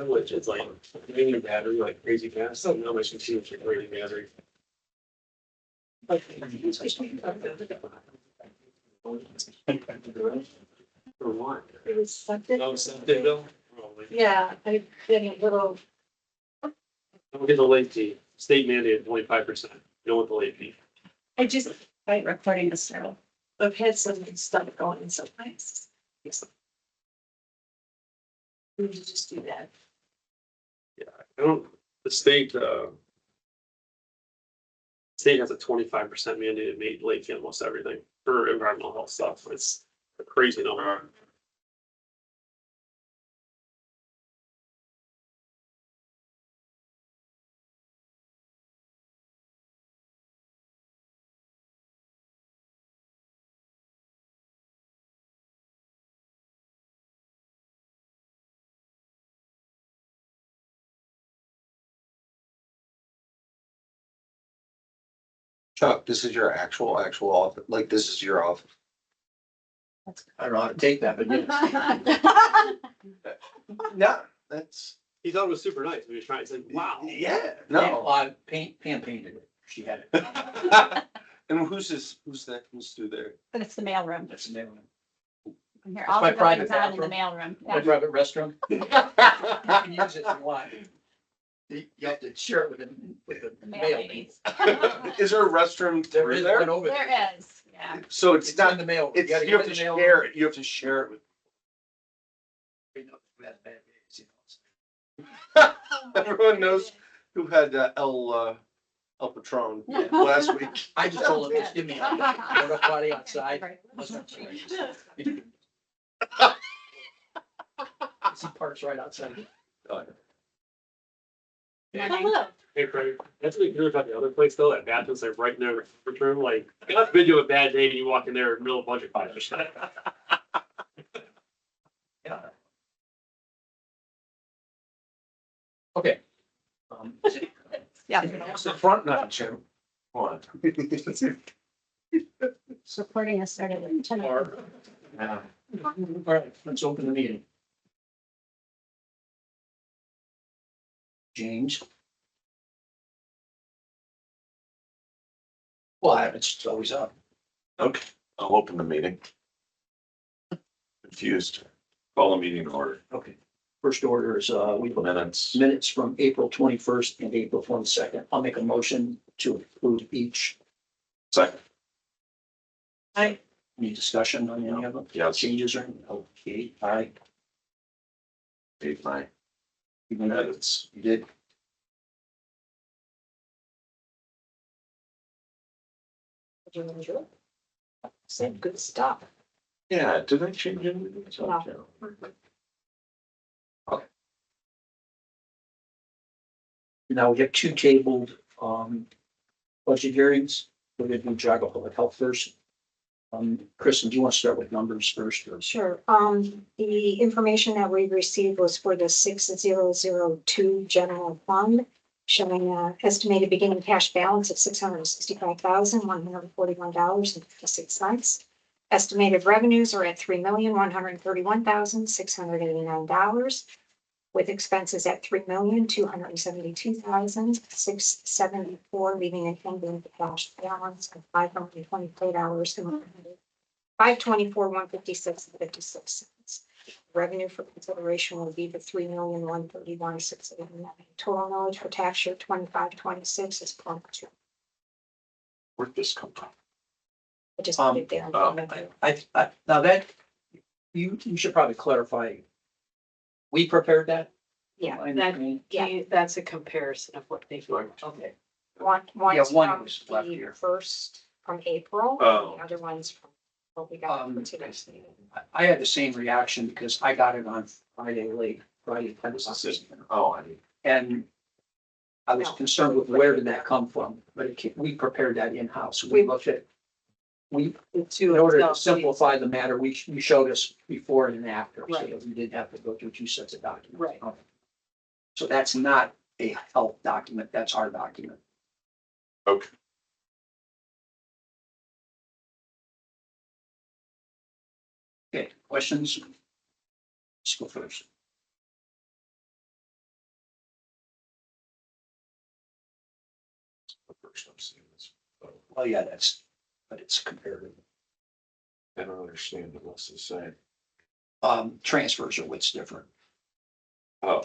which is like draining battery like crazy fast. So now my computer is draining battery. For what? It was something. Oh, something, Bill? Probably. Yeah, I've been a little, Don't get the late fee. State mandated 25%. You don't want the late fee. I just, by recording this now, I've had some stuff going in some places. We need to just do that. I don't, the state has a 25% mandated late fee on almost everything for environmental health stuff. It's a crazy number. Chuck, this is your actual office, like this is your office. I don't know how to take that, but No, that's, He thought it was super nice. We were trying to say, wow. yeah, no, no. Pam painted it. She had it. And who's through there? But it's the mailroom. That's the name of it. Here, That's all my the private buildings are in the bathroom. mailroom. My Yeah. private restroom. You can use it if you want. You have to share it with the The mail mail. ladies. Is there a restroom There through is there? one over there. There is, yeah. So It's it's not not, in the mail. it's, gotta you go have in to the mail share it, you have to share it with. That's bad days, you know. Everyone knows who had El Patron Yeah. last week. I just told him, just give me a porta potty outside. He parks right outside. Hello. Hey, Craig, that's what you were talking about the other place though, that bathroom's like right in their room, like, God forbid you have a bad day and you walk in there in the middle of budget fires. Yeah. Okay. Yeah. What's the front now, Jim? What? Recording has started at 10. Yeah. All right, let's open the meeting. James. Well, it's always up. Okay, I'll open the meeting. Confused. Call the meeting to order. Okay. First order is, we Minutes. minutes from April 21st and April 22nd. I'll make a motion to approve each. Second. Aye. Any discussion on any of them? Yes. Changes or, okay, aye, Dave, my even though minutes. you did. Said good stuff. Yeah, did I change anything? No. Now we have two tabled, budget hearings. We're gonna do Jago Public Health first. Kristen, do you want to start with numbers first or? Sure. The information that we received was for the 6002 general fund, showing an estimated beginning cash balance of $665,141.56. Estimated revenues are at $3,131,689, with expenses at $3,272,674, leaving an ending cash balance of $524,156.56. Revenue for consideration will be the $3,131,689. Total millage for tax year 25-26 is 0.2. Where'd this come from? I just put it there. Now that, you should probably clarify. We prepared that? Yeah, That's a comparison of what they've. Okay. one Yeah, one from was left the here. first from April, Oh. the other one's from what we got for today's meeting. I had the same reaction because I got it on Friday late, Friday. Oh, And I was No. concerned with where did that come from, but we prepared that in-house. We looked at, in order to simplify the matter, you showed us before and after, so Right. that we didn't have to go through two sets of documents. Right. Okay. So that's not a health document, that's our document. okay. Okay, questions? Let's go first. first I'm seeing this. So, Well, yeah, but it's comparative. I don't understand what else to say. Transfers are what's different. Oh,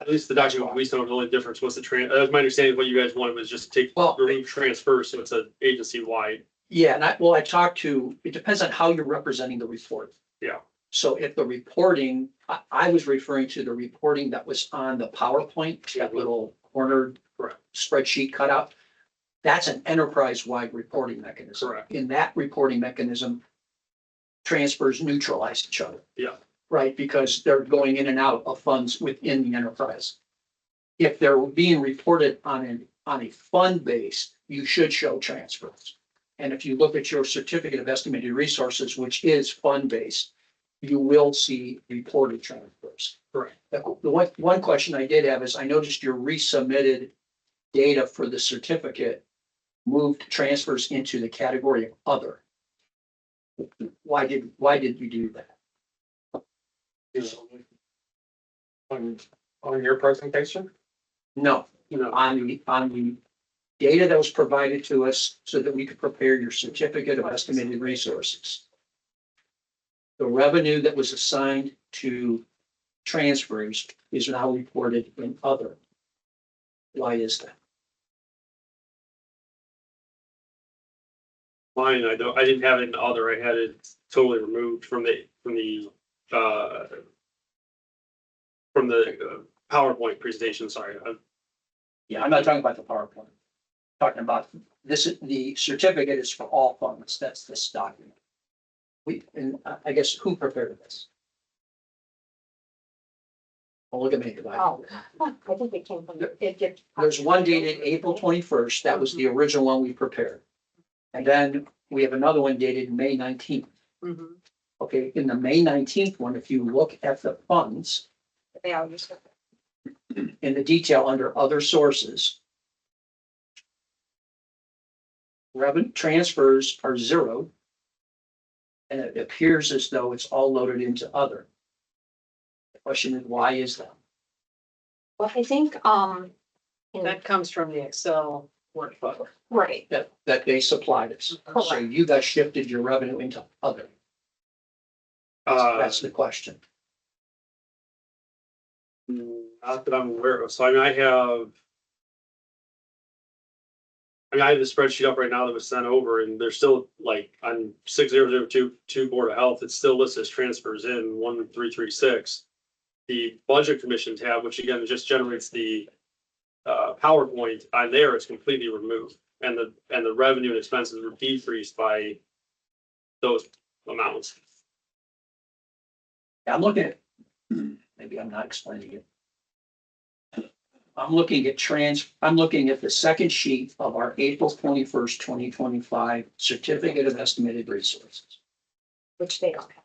At least the document we saw, the only difference was that was my understanding of what you guys wanted was just to take, Well- remove transfer, so it's an agency wide. Yeah, and I talked to, it depends on how you're representing the report. Yeah. So if the reporting, I was referring to the reporting that was on the PowerPoint, that little cornered Correct. spreadsheet cutout. That's an enterprise-wide reporting mechanism. Correct. In that reporting mechanism, transfers neutralize each other. Yeah. Right, because they're going in and out of funds within the enterprise. If they're being reported on a fund base, you should show transfers. And if you look at your certificate of estimated resources, which is fund-based, you will see reported transfers. Correct. The one question I did have is, I noticed your resubmitted data for the certificate moved transfers into the category of other. Why did you do that? on your presentation? No, on the data that was provided to us so that we could prepare your certificate of estimated resources. The revenue that was assigned to transfers is now reported in other. Why is that? Mine, I didn't have it in the other, I had it totally removed from the PowerPoint presentation, sorry. Yeah, I'm not talking about the PowerPoint. I'm talking about this, the certificate is for all funds. That's this document. And I guess who prepared this? Well, look at me. Oh, I think it came from, it did. There's one dated April 21st. That was the original one we prepared. And then we have another one dated May 19th. Mhm. Okay, in the May 19th one, if you look at the funds They all used to. in the detail under other sources, revenue transfers are zeroed. And it appears as though it's all loaded into other. The question is, why is that? Well, I think, That comes from the Excel workbook. right, That they supplied us. So Correct. you guys shifted your revenue into other. That's the question. Not that I'm aware of, so I mean, I have the spreadsheet up right now that was sent over, and there's still like on 6002 Board of Health, it's still listed as transfers in 1336. The Budget Commission tab, which again just generates the PowerPoint on there, is completely removed, and the revenue and expenses were decreased by those amounts. I'm looking at, maybe I'm not explaining it. I'm looking at the second sheet of our April 21st, 2025 Certificate of Estimated Resources. which they don't have.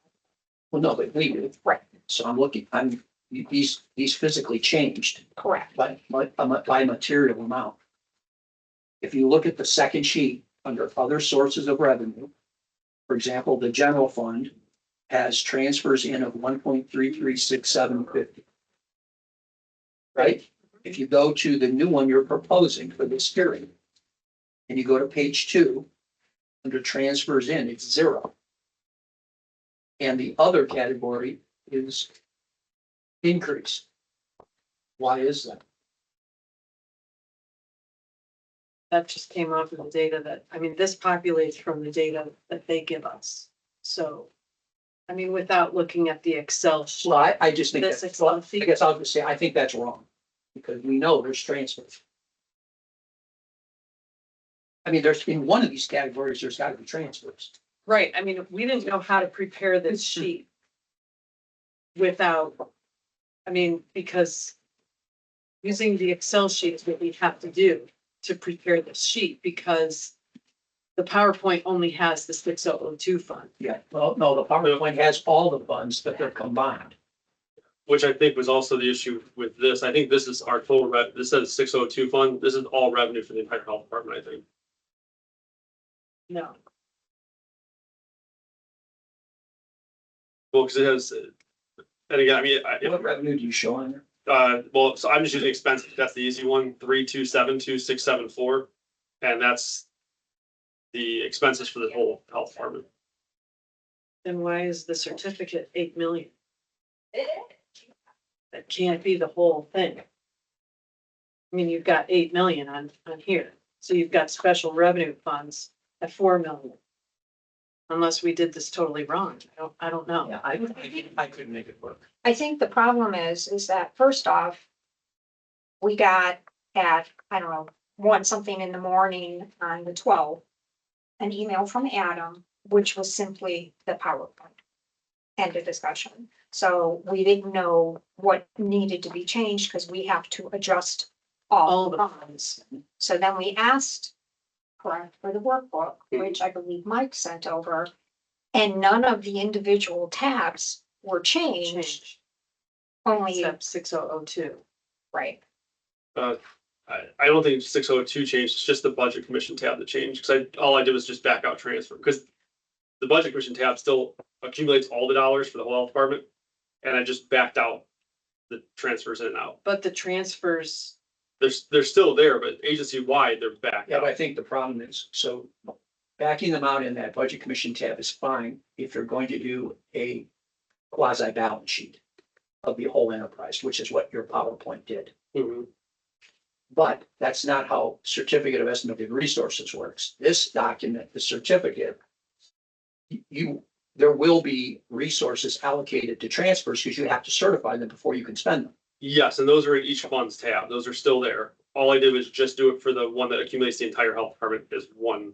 Well, no, but we do. Right. So these physically changed Correct. by material amount. If you look at the second sheet under other sources of revenue, for example, the general fund has transfers in of 1.336750. Right? If you go to the new one you're proposing for this hearing, and you go to page 2, under transfers in, it's 0. And the other category is increase. Why is that? That just came off of the data that, I mean, this populates from the data that they give us. So, I mean, without looking at the Excel sheet. Well, I just think This that, Excel well, I sheet. guess I'll just say, I think that's wrong. Because we know there's transfers. I mean, there's, in one of these categories, there's gotta be transfers. Right, I mean, we didn't know how to prepare this sheet without, I mean, because using the Excel sheet is what we have to do to prepare this sheet, because the PowerPoint only has the 6002 fund. Yeah, well, no, the PowerPoint has all the funds, but they're combined. Which I think was also the issue with this. I think this is our total this says 602 fund. This is all revenue for the entire health department, I think. No, Well, because it has, and again, I mean, What revenue do you show on there? Well, so I'm just using expenses. That's the easy one, 3272674, and that's the expenses for the whole health department. Then why is the certificate 8 million? That can't be the whole thing. I mean, you've got 8 million on here, so you've got special revenue funds at 4 million. Unless we did this totally wrong, I don't know. Yeah, I couldn't make it work. I think the problem is that first off, we got at, I don't know, 1 something in the morning on the 12th, an email from Adam, which was simply the PowerPoint. End of discussion. So we didn't know what needed to be changed because we have to adjust all All the the funds. So then we asked for the workbook, which I believe Mike sent over, and none of the individual tabs were changed, Change, only, except 6002. right. I don't think 602 changed, it's just the budget commission tab that changed, because all I did was just back out transfer, because the budget commission tab still accumulates all the dollars for the whole health department, and I just backed out the transfers in and out. But the transfers, They're still there, but agency-wide, they're backed Yeah, but I out. think the problem is, so backing them out in that budget commission tab is fine if you're going to do a quasi balance sheet of the whole enterprise, which is what your PowerPoint did. Mhm. But that's not how certificate of estimated resources works. This document, the certificate, there will be resources allocated to transfers because you have to certify them before you can spend them. Yes, and those are in each fund's tab, those are still there. All I did was just do it for the one that accumulates the entire health department as one.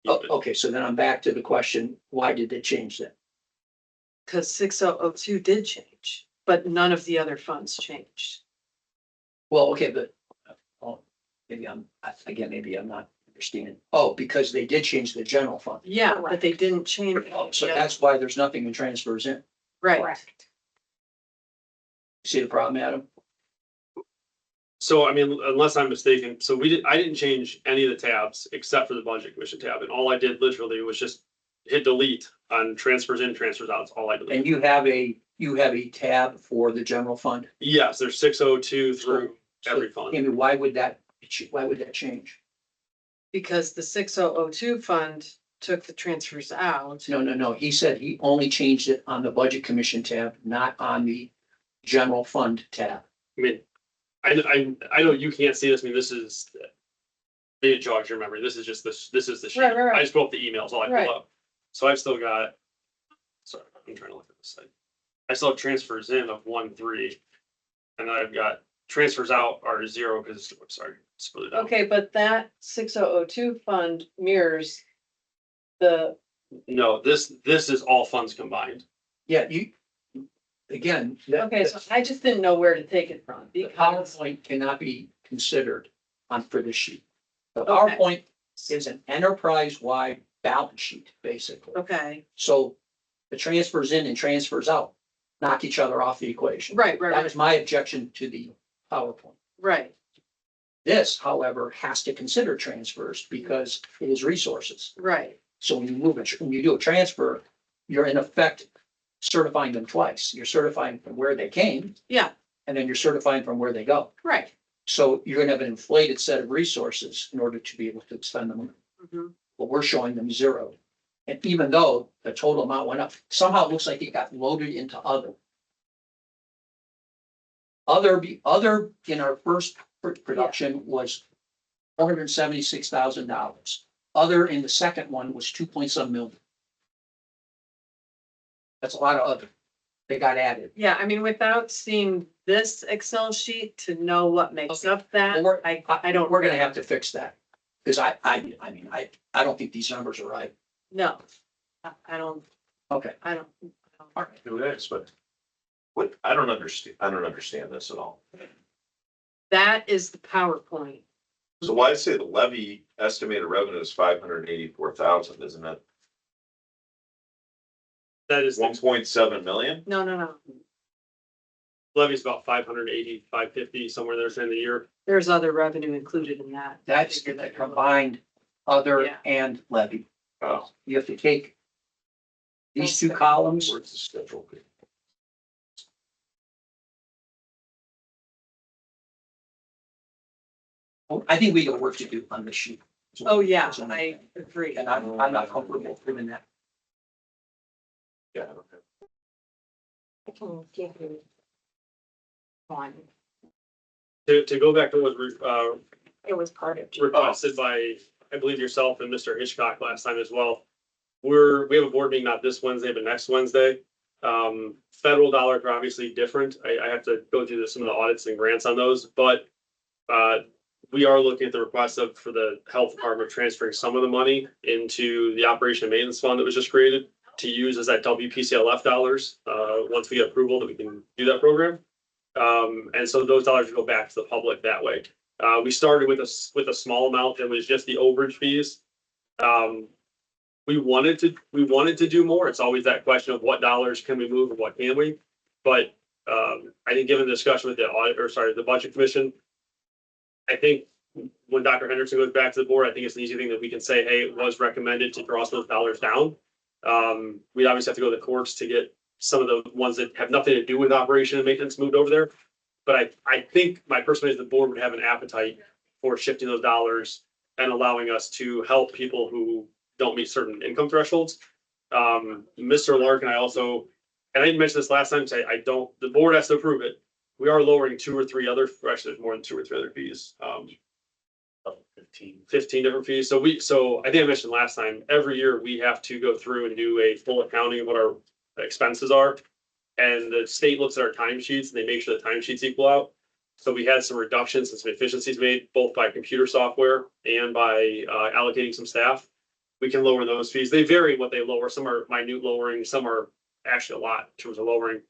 Oh, unit. okay, so then I'm back to the question, why did they change that? because 6002 did change, but none of the other funds changed. Well, okay, but, oh, maybe maybe I'm not understanding. Oh, because they did change the general fund. Yeah, but they didn't change. Oh, so that's why there's nothing in transfers in. Right, Correct. See the problem, Adam? So I mean, unless I'm mistaken, so I didn't change any of the tabs except for the budget commission tab, and all I did literally was just hit delete on transfers in, transfers out, that's all I did. And you have a tab for the general fund? Yes, there's 602 through every fund. Amy, why would that change? because the 6002 fund took the transfers out. No. He said he only changed it on the budget commission tab, not on the general fund tab. I mean, I know you can't see this, I mean, this is, maybe it jogs your memory, this is just this is the sheet. Right. I just pulled up the emails, all I Right. pulled up. So I've still got, sorry, I'm trying to look at this site. I still have transfers in of 1.3, and then I've got transfers out are 0 because, I'm sorry, split it out. Okay, but that 6002 fund mirrors the, No, this is all funds combined. Yeah, again, okay, so I just didn't know where to take it from the because, PowerPoint cannot be considered for this sheet. The Okay. PowerPoint is an enterprise-wide balance sheet, basically. okay, So the transfers in and transfers out knock each other off the equation. right, That was my objection to the PowerPoint. right. This, however, has to consider transfers because it is resources. Right, So when you do a transfer, you're in effect certifying them twice. You're certifying from where they came, yeah, and then you're certifying from where they go. right. So you're gonna have an inflated set of resources in order to be able to expend them. Mhm. But we're showing them 0. And even though the total amount went up, somehow it looks like it got loaded into other. Other in our first production was $476,000. Other in the second one was 2.7 million. That's a lot of other. They got added. Yeah, I mean, without seeing this Excel sheet to know what makes up that, Well, I don't. We're gonna have to fix that. Because I don't think these numbers are right. No, I don't, Okay. I don't. All right, do this, but what, I don't understand this at all. That is the PowerPoint. So why say the levy estimated revenue is 584,000, isn't it? That is, 1.7 million? No. levy's about 580, 550, somewhere there in the year. There's other revenue included in that. That's Figure the that combined other Yeah. and levy. Oh, You have to take these two columns. where's the schedule? I think we got work to do on this sheet. Oh, yeah, I agree. And I'm not comfortable doing that. Yeah, okay. I can give you one. To go back to what, It was part of. requested by, I believe yourself and Mr. Hitchcock last time as well. We have a board meeting, not this Wednesday, but next Wednesday. Federal dollars are obviously different. I have to go through some of the audits and grants on those, but we are looking at the request for the health department transferring some of the money into the operation and maintenance fund that was just created to use as that WPCLF dollars, once we get approval that we can do that program. And so those dollars go back to the public that way. We started with a small amount that was just the overage fees. We wanted to do more. It's always that question of what dollars can we move and what can we? But I think given the discussion with the budget commission, I think when Dr. Henderson goes back to the board, I think it's an easy thing that we can say, hey, it was recommended to draw some of those dollars down. We'd obviously have to go to the courts to get some of the ones that have nothing to do with operation and maintenance moved over there. But I think my personal is the board would have an appetite for shifting those dollars and allowing us to help people who don't meet certain income thresholds. Mr. Lark and I also, and I didn't mention this last time, so the board has to approve it. We are lowering 2 or 3 other, actually there's more than 2 or 3 other fees. 15 different fees. So I think I mentioned last time, every year we have to go through and do a full accounting of what our expenses are. And the state looks at our timesheets and they make sure the timesheets equal out. So we had some reductions and some efficiencies made both by computer software and by allocating some staff. We can lower those fees. They vary in what they lower. Some are minute lowering, some are actually a lot in terms of lowering.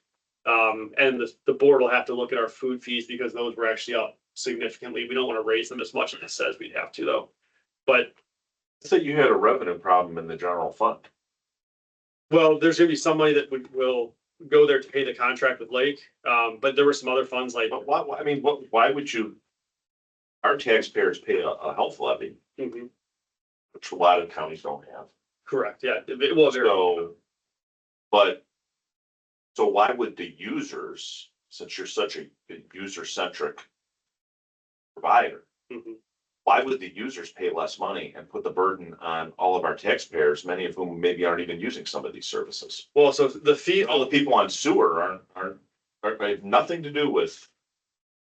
And the board will have to look at our food fees because those were actually up significantly. We don't want to raise them as much as it says we'd have to though. But I thought you had a revenue problem in the general fund. well, there's gonna be some money that will go there to pay the contract with Lake. But there were some other funds like. But why would you? Our taxpayers pay a health levy, Mhm, which a lot of counties don't have. correct, yeah, it will vary. So why would the users, since you're such a user-centric provider, Mhm. why would the users pay less money and put the burden on all of our taxpayers, many of whom maybe aren't even using some of these services? Well, so the fee, All the people on sewer have nothing to do with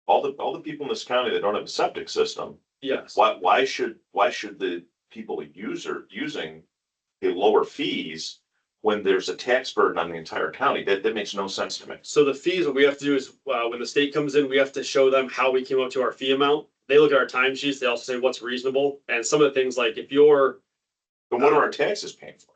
all the people in this county that don't have a septic system. yes. Why should the people using pay lower fees when there's a tax burden on the entire county? That makes no sense to me. So the fees, what we have to do is, when the state comes in, we have to show them how we came up to our fee amount. They look at our timesheets, they also say what's reasonable, and some of the things like if you're, But what are our taxes paying for?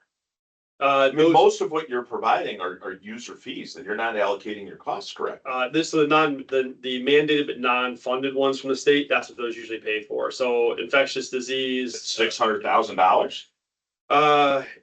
I mean, those, most of what you're providing are user fees, that you're not allocating your costs correctly. the mandated but non-funded ones from the state, that's what those usually pay for. So infectious disease. $600,000.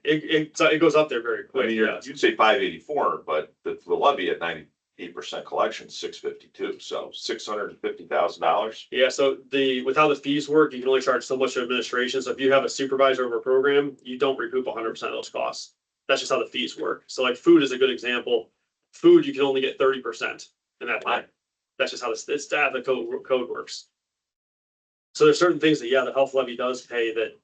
It goes up there very I quick, mean, yes. you'd say 584, but the levy at 98% collection, 652, so $650,000. Yeah, so with how the fees work, you can only charge so much of administration. So if you have a supervisor over a program, you don't recoup 100% of those costs. That's just how the fees work. So like food is a good example. Food, you can only get 30% in that line. That's just how the code works. So there's certain things that, yeah, the health levy does pay that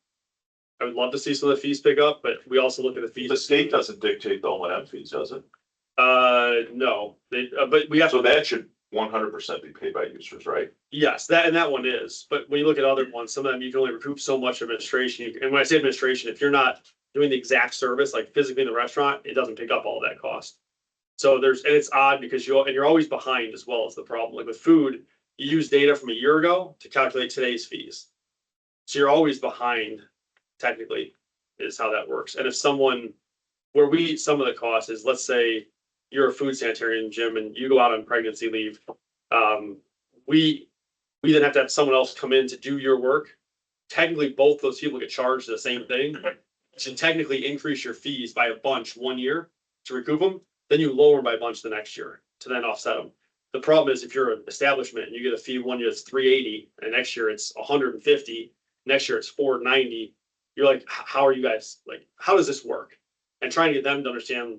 I would love to see some of the fees pick up, but we also look at the fees. The state doesn't dictate the O&M fees, does it? No, but we have So to, that should 100% be paid by users, right? yes, that one is, but when you look at other ones, some of them, you can only recoup so much administration. And when I say administration, if you're not doing the exact service, like physically in the restaurant, it doesn't pick up all that cost. So and it's odd because you're always behind as well as the problem. Like with food, you use data from a year ago to calculate today's fees. So you're always behind, technically, is how that works. And if some of the cost is, let's say you're a food sanitarian, Jim, and you go out on pregnancy leave. We then have to have someone else come in to do your work. Technically, both those people get charged the same thing. To technically increase your fees by a bunch 1 year to recoup them, then you lower them by a bunch the next year to then offset them. The problem is if you're an establishment and you get a fee 1 year it's $380 and next year it's $150, next year it's $490. You're like, how are you guys, like, how does this work? And trying to get them to understand,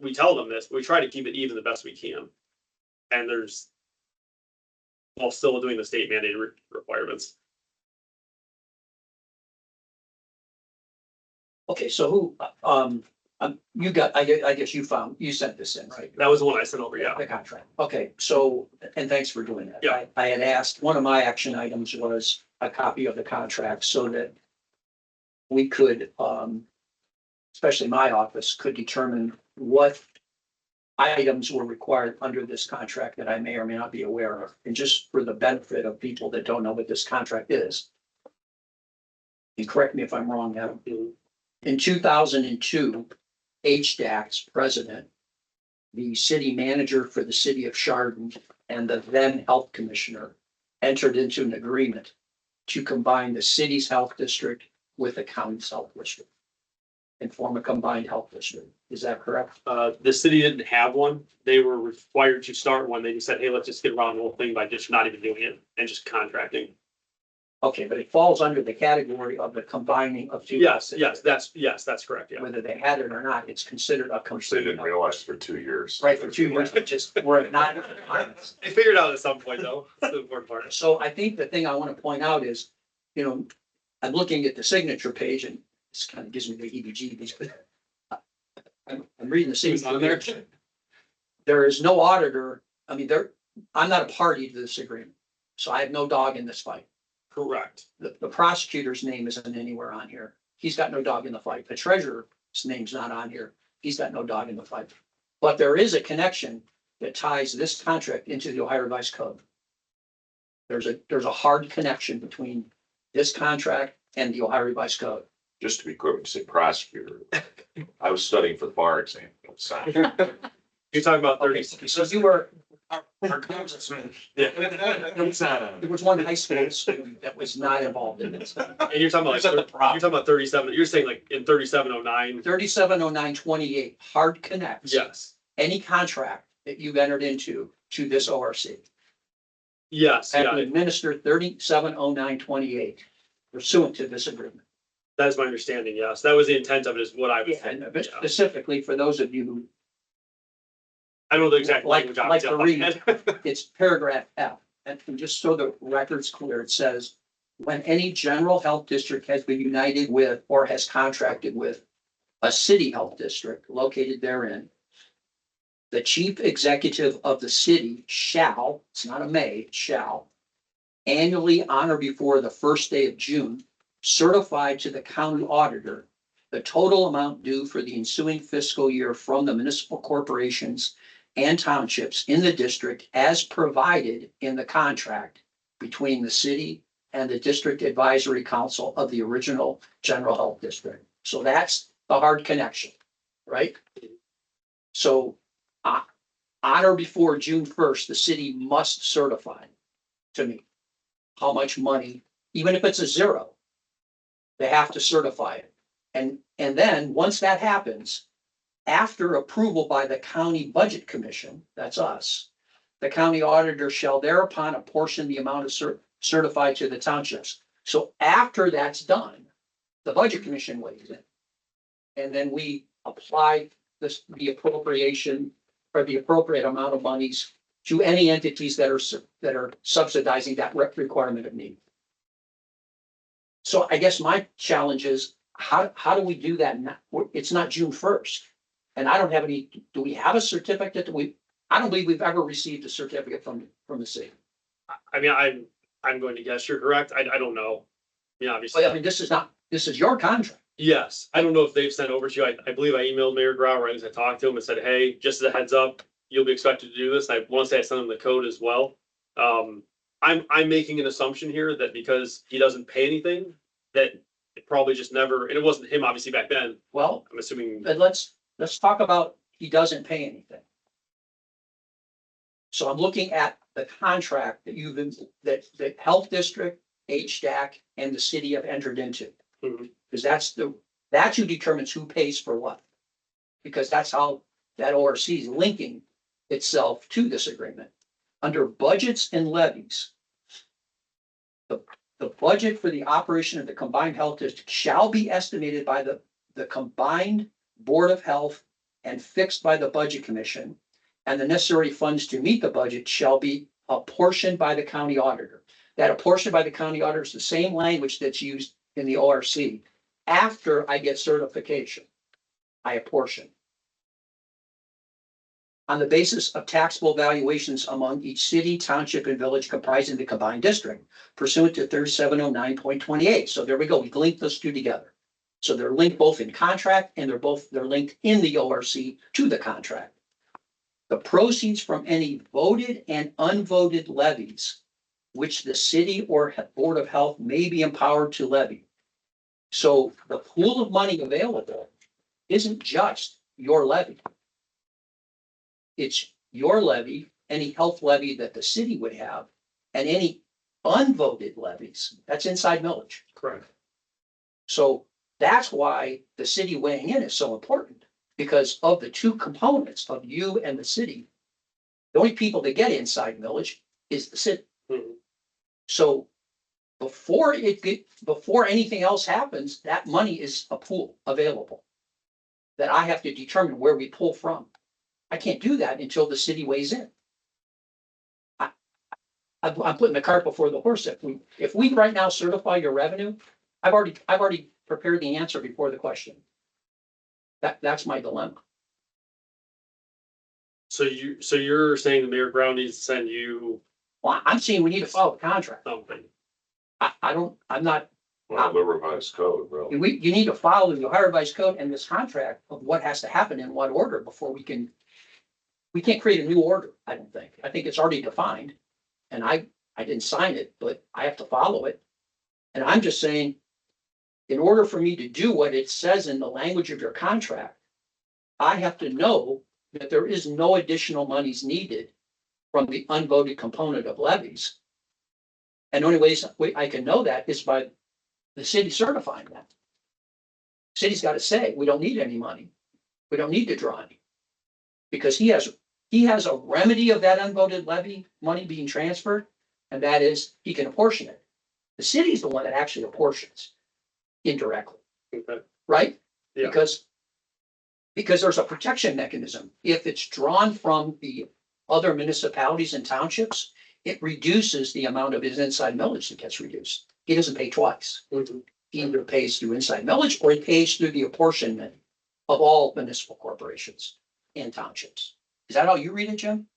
we tell them this, but we try to keep it even the best we can. And while still doing the state mandated requirements. Okay, so you got, I guess you sent this in, right? That was the one I sent over, yeah. The contract. Okay, so, and thanks for doing that. Yeah. I had asked, one of my action items was a copy of the contract so that we could, especially my office, could determine what items were required under this contract that I may or may not be aware of. And just for the benefit of people that don't know what this contract is. And correct me if I'm wrong, Adam. In 2002, HDAC's president, the city manager for the city of Chardon, and the then health commissioner entered into an agreement to combine the city's health district with the county's health district and form a combined health district. Is that correct? The city didn't have one. They were required to start one. They just said, hey, let's just get around the whole thing by just not even doing it and just contracting. Okay, but it falls under the category of the combining of two. Yes, that's correct, yeah. Whether they had it or not, it's considered a Which they complete. didn't realize for 2 years. Right, for 2 years, it just, we're not. They figured it out at some point though. That's the important part. So I think the thing I want to point out is, I'm looking at the signature page and this kind of gives me the heebie-jeebies, but I'm reading the signature there. There is no auditor. I mean, I'm not a party to this agreement, so I have no dog in this fight. Correct. The prosecutor's name isn't anywhere on here. He's got no dog in the fight. The treasurer's name's not on here. He's got no dog in the fight. But there is a connection that ties this contract into the Ohio Revised Code. There's a hard connection between this contract and the Ohio Revised Code. Just to be clear, when you say prosecutor, I was studying for the bar exam. So, You're talking about Okay, 30. so you were, our congressman. Yeah. It's not there was one high school student that was not involved in this. And you're talking about Is that the like, you're talking about 37. You're saying like in 3709. 370928 hard connects. Yes. Any contract that you've entered into to this ORC. Yes. And to Yeah. administer 370928 pursuant to this agreement. That is my understanding. Yes. That was the intent of it, is what I was. And Yeah. specifically for those of you who, I don't know the exact Like- language. off like the to top of my head. it's paragraph F. And just so the record's clear, it says, when any general health district has been united with or has contracted with a city health district located therein, the chief executive of the city shall, it's not a may, shall, annually on or before the first day of June, certify to the county auditor the total amount due for the ensuing fiscal year from the municipal corporations and townships in the district as provided in the contract between the city and the district advisory council of the original general health district. So that's the hard connection, right? So on or before June 1st, the city must certify to me how much money, even if it's a zero, they have to certify it. And then, once that happens, after approval by the county budget commission, that's us, the county auditor shall thereupon apportion the amount of certified to the townships. So after that's done, the budget commission weighs in. And then we apply the appropriation or the appropriate amount of monies to any entities that are subsidizing that requirement of need. So I guess my challenge is, how do we do that now? It's not June 1st. And I don't have any, do we have a certificate that I don't believe we've ever received a certificate from the city. I mean, I'm going to guess you're correct. I don't know. Yeah, obviously. But I mean, this is your contract. Yes. I don't know if they've sent over to you. I believe I emailed Mayor Grau, right, as I talked to him and said, hey, just as a heads up, you'll be expected to do this. And I want to say I sent him the code as well. I'm making an assumption here that because he doesn't pay anything, that it probably just never, and it wasn't him obviously back then. Well, I'm assuming. but let's talk about he doesn't pay anything. So I'm looking at the contract that the health district, HDAC, and the city have entered into. Mhm. Because that's who determines who pays for what. Because that's how that ORC is linking itself to this agreement. Under budgets and levies, the budget for the operation of the combined health district shall be estimated by the combined Board of Health and fixed by the Budget Commission. And the necessary funds to meet the budget shall be apportioned by the county auditor. That apportioned by the county auditor is the same language that's used in the ORC. After I get certification, I apportion. On the basis of taxable valuations among each city, township, and village comprising the combined district pursuant to 3709.28. So there we go. We linked those two together. So they're linked both in contract and they're linked in the ORC to the contract. The proceeds from any voted and unvoted levies which the city or Board of Health may be empowered to levy. So the pool of money available isn't just your levy. It's your levy, any health levy that the city would have, and any unvoted levies, that's inside millage. Correct. So that's why the city weighing in is so important, because of the two components of you and the city. The only people that get inside millage is the city. Mhm. So before anything else happens, that money is a pool available that I have to determine where we pull from. I can't do that until the city weighs in. I'm putting the cart before the horse. If we right now certify your revenue, I've already prepared the answer before the question. That's my dilemma. So you're saying the Mayor Brown needs to send you Well, I'm saying we need to follow the contract. something? I'm not, Well, the revised code, really. you need to follow the Ohio Revised Code and this contract of what has to happen in what order before we can't create a new order, I don't think. I think it's already defined. And I didn't sign it, but I have to follow it. And I'm just saying, in order for me to do what it says in the language of your contract, I have to know that there is no additional monies needed from the unvoted component of levies. And the only way I can know that is by the city certifying that. City's got to say, we don't need any money. We don't need to draw any. Because he has a remedy of that unvoted levy money being transferred, and that is he can apportion it. The city's the one that actually apportions indirectly, Okay. right? Yeah. Because there's a protection mechanism. If it's drawn from the other municipalities and townships, it reduces the amount of his inside millage that gets reduced. He doesn't pay twice. Mhm. He either pays through inside millage or he pays through the apportionment of all municipal corporations and townships. Is that how you read it, Jim?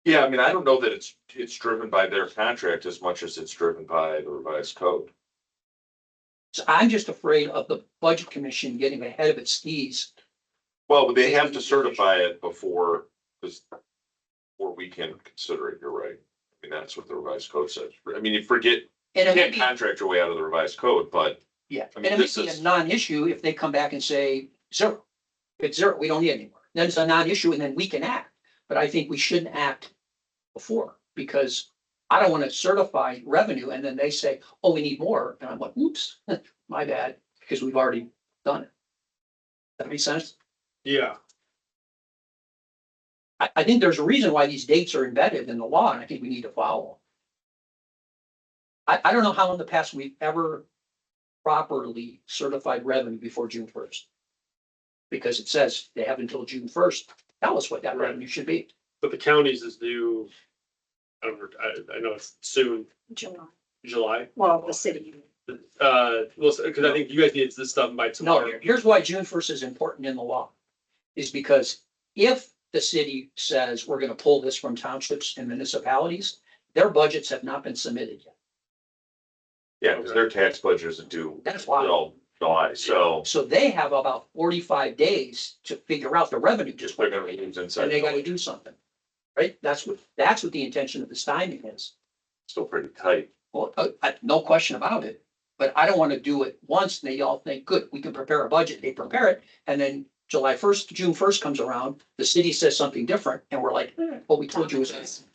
Yeah, I mean, I don't know that it's driven by their contract as much as it's driven by the revised code. So I'm just afraid of the budget commission getting ahead of its skis. Well, but they have to certify it before we can consider it, you're right. I mean, that's what the revised code says. I mean, you forget, And you it may can't be, contract your way out of the revised code, but yeah, I and mean, it may this be a is- non-issue if they come back and say zero. If it's zero, we don't need it anymore. Then it's a non-issue and then we can act. But I think we shouldn't act before, because I don't want to certify revenue and then they say, oh, we need more. And I'm like, oops, my bad, because we've already done it. That makes sense? Yeah. I think there's a reason why these dates are embedded in the law, and I think we need to follow. I don't know how in the past we've ever properly certified revenue before June 1st. Because it says they have until June 1st. Tell us what that Right. revenue should be. But the counties is due, I don't know, I know it's soon, July. July. Well, the city. Well, because I think you guys need this stuff by No, tomorrow. here's why June 1st is important in the law. Is because if the city says we're gonna pull this from townships and municipalities, their budgets have not been submitted yet. yeah, because their tax budgets are due That's why. till July, so So they have about 45 days to figure out the revenue just they're gonna use inside. and they gotta do something. Right? That's what the intention of this timing is. Still pretty tight. Well, no question about it. But I don't want to do it once and they all think, good, we can prepare a budget. They prepare it. And then July 1st, June 1st comes around, the city says something different and we're like, what we told you was this.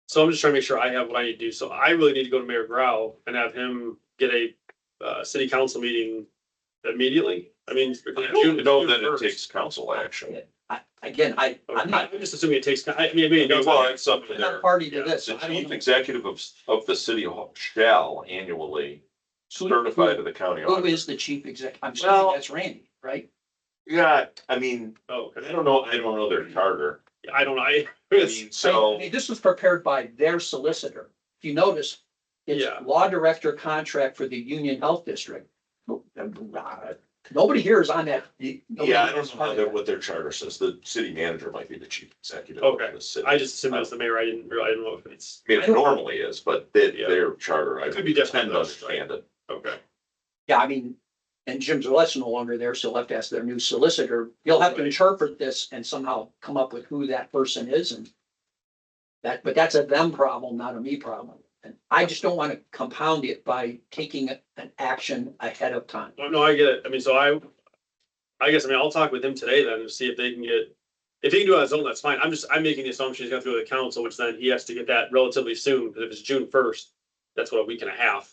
So I'm just trying to make sure I have what I need to do. So I really need to go to Mayor Grau and have him get a city council meeting immediately. I mean. I don't know that it takes council action. I'm not I'm just assuming it takes, I mean, maybe it does. Well, it's something I'm not there. party to this. The I don't chief know. executive of the city hall shall annually certify to the county Who auditor. is the chief exec? I'm Well- assuming that's Randy, right? Yeah, I mean, Oh, I okay. don't know their charter. I don't know. I It's, mean, I so, mean, this was prepared by their solicitor. If you notice, it's Yeah. law director contract for the Union Health District. Nobody here is on that. Yeah, I don't know how what their charter says. The city manager might be the chief executive. of Okay. the city. I just assumed it was the mayor. I didn't know if it's, I mean, it normally is, but Yeah. their charter, I It could be different, tend to though. understand it. okay. Yeah, I mean, and Jim Gillette's no longer there, so he'll have to ask their new solicitor. He'll have to Right. interpret this and somehow come up with who that person is and that, but that's a them problem, not a me problem. And I just don't want to compound it by taking an action ahead of time. No, I get it. I mean, so I guess, I'll talk with him today then to see if they can if he can do it on his own, that's fine. I'm making the assumption he's gonna have to go to the council, which then he has to get that relatively soon, because if it's June 1st, that's what, a week and a half.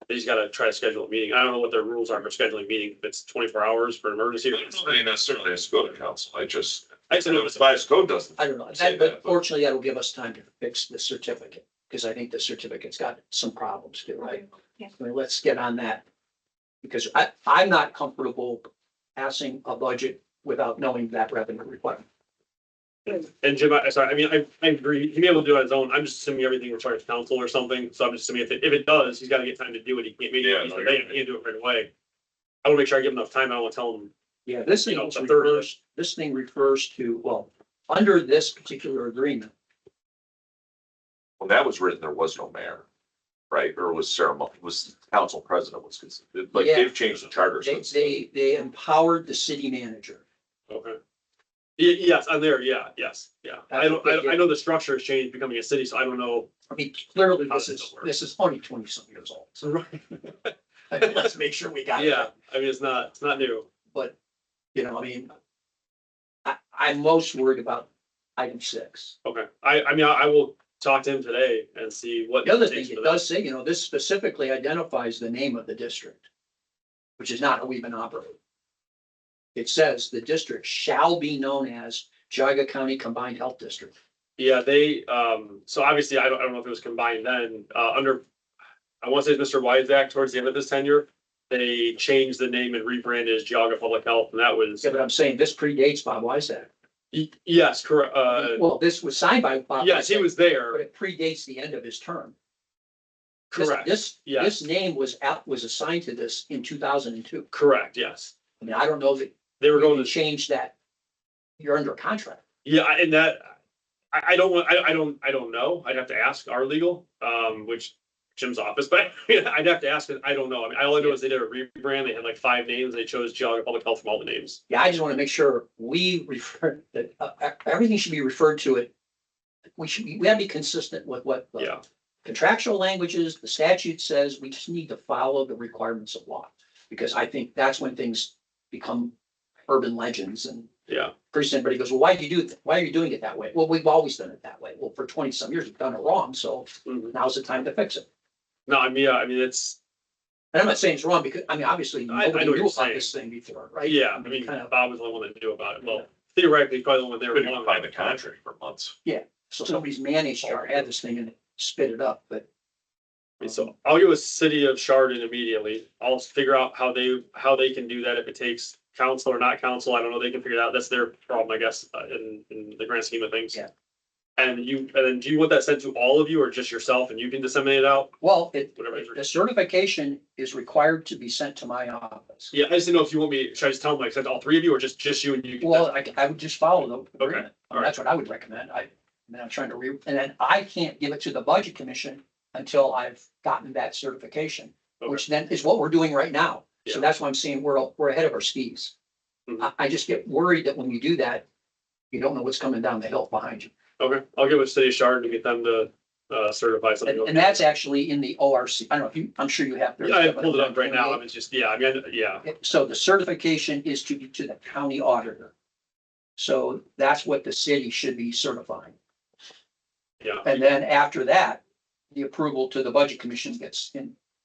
He's gotta try to schedule a meeting. I don't know what their rules are for scheduling meetings, if it's 24 hours for an emergency. I don't know that he necessarily has to go to council. I just know the Vice Code doesn't. I don't know, say but that, fortunately, that'll give us time to fix the certificate, because I think the certificate's got some problems too, right? Yeah. I mean, let's get on that. Because I'm not comfortable passing a budget without knowing that revenue requirement. And Jim, I agree. He may be able to do it on his own. I'm just assuming everything requires council or something. So I'm just assuming if it does, he's gotta get time to do it. He can't, maybe Yeah, he's no, today, you're he can't do it right away. I wanna make sure I give him enough time. I don't wanna tell him, Yeah, this thing You know, also the third- refers to, well, under this particular agreement, When that was written, there was no mayor, right? Or was ceremony, was council president was considered, like Yeah. they've changed the charter they, since. they empowered the city manager. okay. Yes, I'm there. Yeah, yes, yeah. I know the structure has changed becoming a city, so I don't know. I mean, clearly How this does is, it work? this is only 20-some years old. So let's make sure we got it. Yeah, I mean, it's not new. But, you know, I mean, I'm most worried about item 6. Okay, I will talk to him today and see what. The other it thing, takes it for does say, you know, this specifically identifies the name of the district, which is not how we've been operating. It says the district shall be known as Geauga County Combined Health District. Yeah, they, so obviously, I don't know if it was combined then, under, I want to say it's Mr. Wyzak towards the end of his tenure. They changed the name and rebranded as Geauga Public Health, and that was, Yeah, but I'm saying this predates Bob Wysack. yes, correct, Well, this was signed by Bob. yes, he Wysack, was But there, it predates the end of his term. correct, This yes. name was assigned to this in 2002. correct, yes. I mean, I don't know that They were you going can to, change that. You're under contract. yeah, and that, I don't want, I don't know. I'd have to ask our legal, which Jim's office, but I'd have to ask, I don't know. I mean, all I know is they did a rebrand. They had like 5 names. They chose Geauga Public Health from all the names. Yeah, I just want to make sure we refer, that everything should be referred to it. We have to be consistent with what the Yeah, contractual languages, the statute says. We just need to follow the requirements of law. Because I think that's when things become urban legends and yeah. pretty soon everybody goes, well, why do you do it? Why are you doing it that way? Well, we've always done it that way. Well, for 20-some years, we've done it wrong. So Mhm. now's the time to fix it. No, I mean, yeah, I mean, it's, And I'm not saying it's wrong because, I mean, obviously, I know nobody what knew you're about this thing before, right? yeah, I mean, Kind of, Bob was the only one that knew about it. Well, theoretically, probably the one they were. Couldn't even find the contract for months. so somebody's manager had this thing and spit it up, but. So I'll get with City of Chardon immediately. I'll figure out how they can do that. If it takes council or not council, I don't know. They can figure it out. That's their problem, I guess, in the grand scheme of things. Yeah. And then do you want that sent to all of you or just yourself and you can disseminate it out? Well, Whatever. the certification is required to be sent to my office. Yeah, I just didn't know if you want me, should I just tell them like send to all 3 of you or just you and you? Well, I would just follow the agreement. I mean, all that's what I would recommend. I mean, I'm trying to and then I can't give it to the budget commission until I've gotten that certification, Okay. which then is what we're doing right now. So Yeah. that's why I'm saying we're ahead of our skis. Mhm. I just get worried that when you do that, you don't know what's coming down the hill behind you. Okay, I'll get with City of Chardon to get them to certify something. And that's actually in the ORC. I don't know if you, I'm sure you have. Yeah, I pulled it up right now. I mean, it's just, yeah, I mean, yeah, So the certification is to the county auditor. So that's what the city should be certifying. yeah. And then after that, the approval to the budget commission gets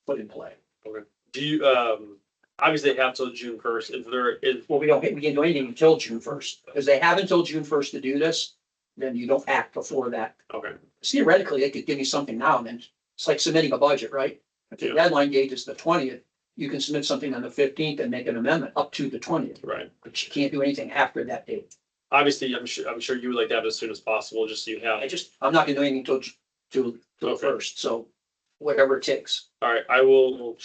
put in play. Do you, obviously they have till June 1st. If there is, Well, we can't do anything until June 1st, because they have until June 1st to do this. Then you don't act before that. okay, Theoretically, they could give me something now and then it's like submitting a budget, right? If the Yeah. deadline date is the 20th, you can submit something on the 15th and make an amendment up to the 20th, right. but you can't do anything after that date. Obviously, I'm sure you would like to have it as soon as possible, just so you have. I'm not gonna do anything till the Okay. 1st, so whatever it takes. All right, I will